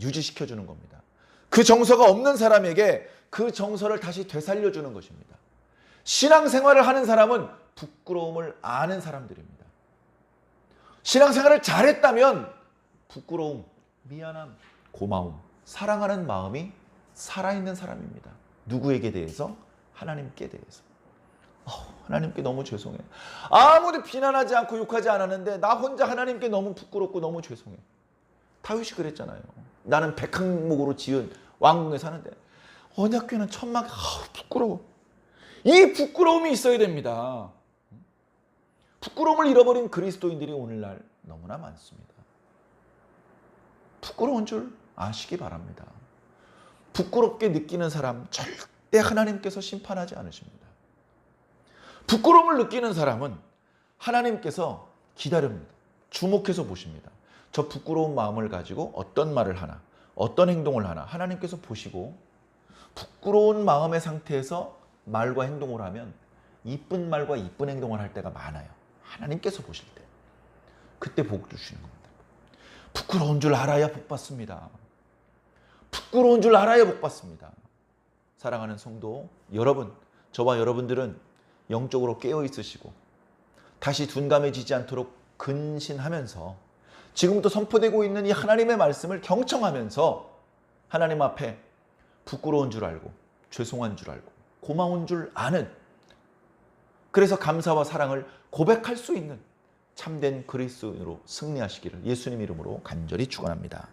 유지시켜주는 겁니다. 그 정서가 없는 사람에게 그 정서를 다시 되살려주는 것입니다. 신앙생활을 하는 사람은 부끄러움을 아는 사람들입니다. 신앙생활을 잘했다면 부끄러움, 미안함, 고마움, 사랑하는 마음이 살아있는 사람입니다. 누구에게 대해서? 하나님께 대해서. 하나님께 너무 죄송해. 아무도 비난하지 않고 욕하지 않았는데 나 혼자 하나님께 너무 부끄럽고 너무 죄송해. 다윗이 그랬잖아요. 나는 백항목으로 지은 왕궁에 사는데 언약궤는 천막에 부끄러워. 이 부끄러움이 있어야 됩니다. 부끄러움을 잃어버린 그리스도인들이 오늘날 너무나 많습니다. 부끄러운 줄 아시기 바랍니다. 부끄럽게 느끼는 사람 절대 하나님께서 심판하지 않으십니다. 부끄러움을 느끼는 사람은 하나님께서 기다립니다. 주목해서 보십니다. 저 부끄러운 마음을 가지고 어떤 말을 하나, 어떤 행동을 하나 하나님께서 보시고 부끄러운 마음의 상태에서 말과 행동을 하면 이쁜 말과 이쁜 행동을 할 때가 많아요. 하나님께서 보실 때. 그때 복 주시는 겁니다. 부끄러운 줄 알아야 복 받습니다. 부끄러운 줄 알아야 복 받습니다. 사랑하는 성도 여러분, 저와 여러분들은 영적으로 깨어 있으시고 다시 둔감해지지 않도록 근신하면서 지금부터 선포되고 있는 이 하나님의 말씀을 경청하면서 하나님 앞에 부끄러운 줄 알고 죄송한 줄 알고 고마운 줄 아는, 그래서 감사와 사랑을 고백할 수 있는 참된 그리스도인으로 승리하시기를 예수님 이름으로 간절히 축원합니다.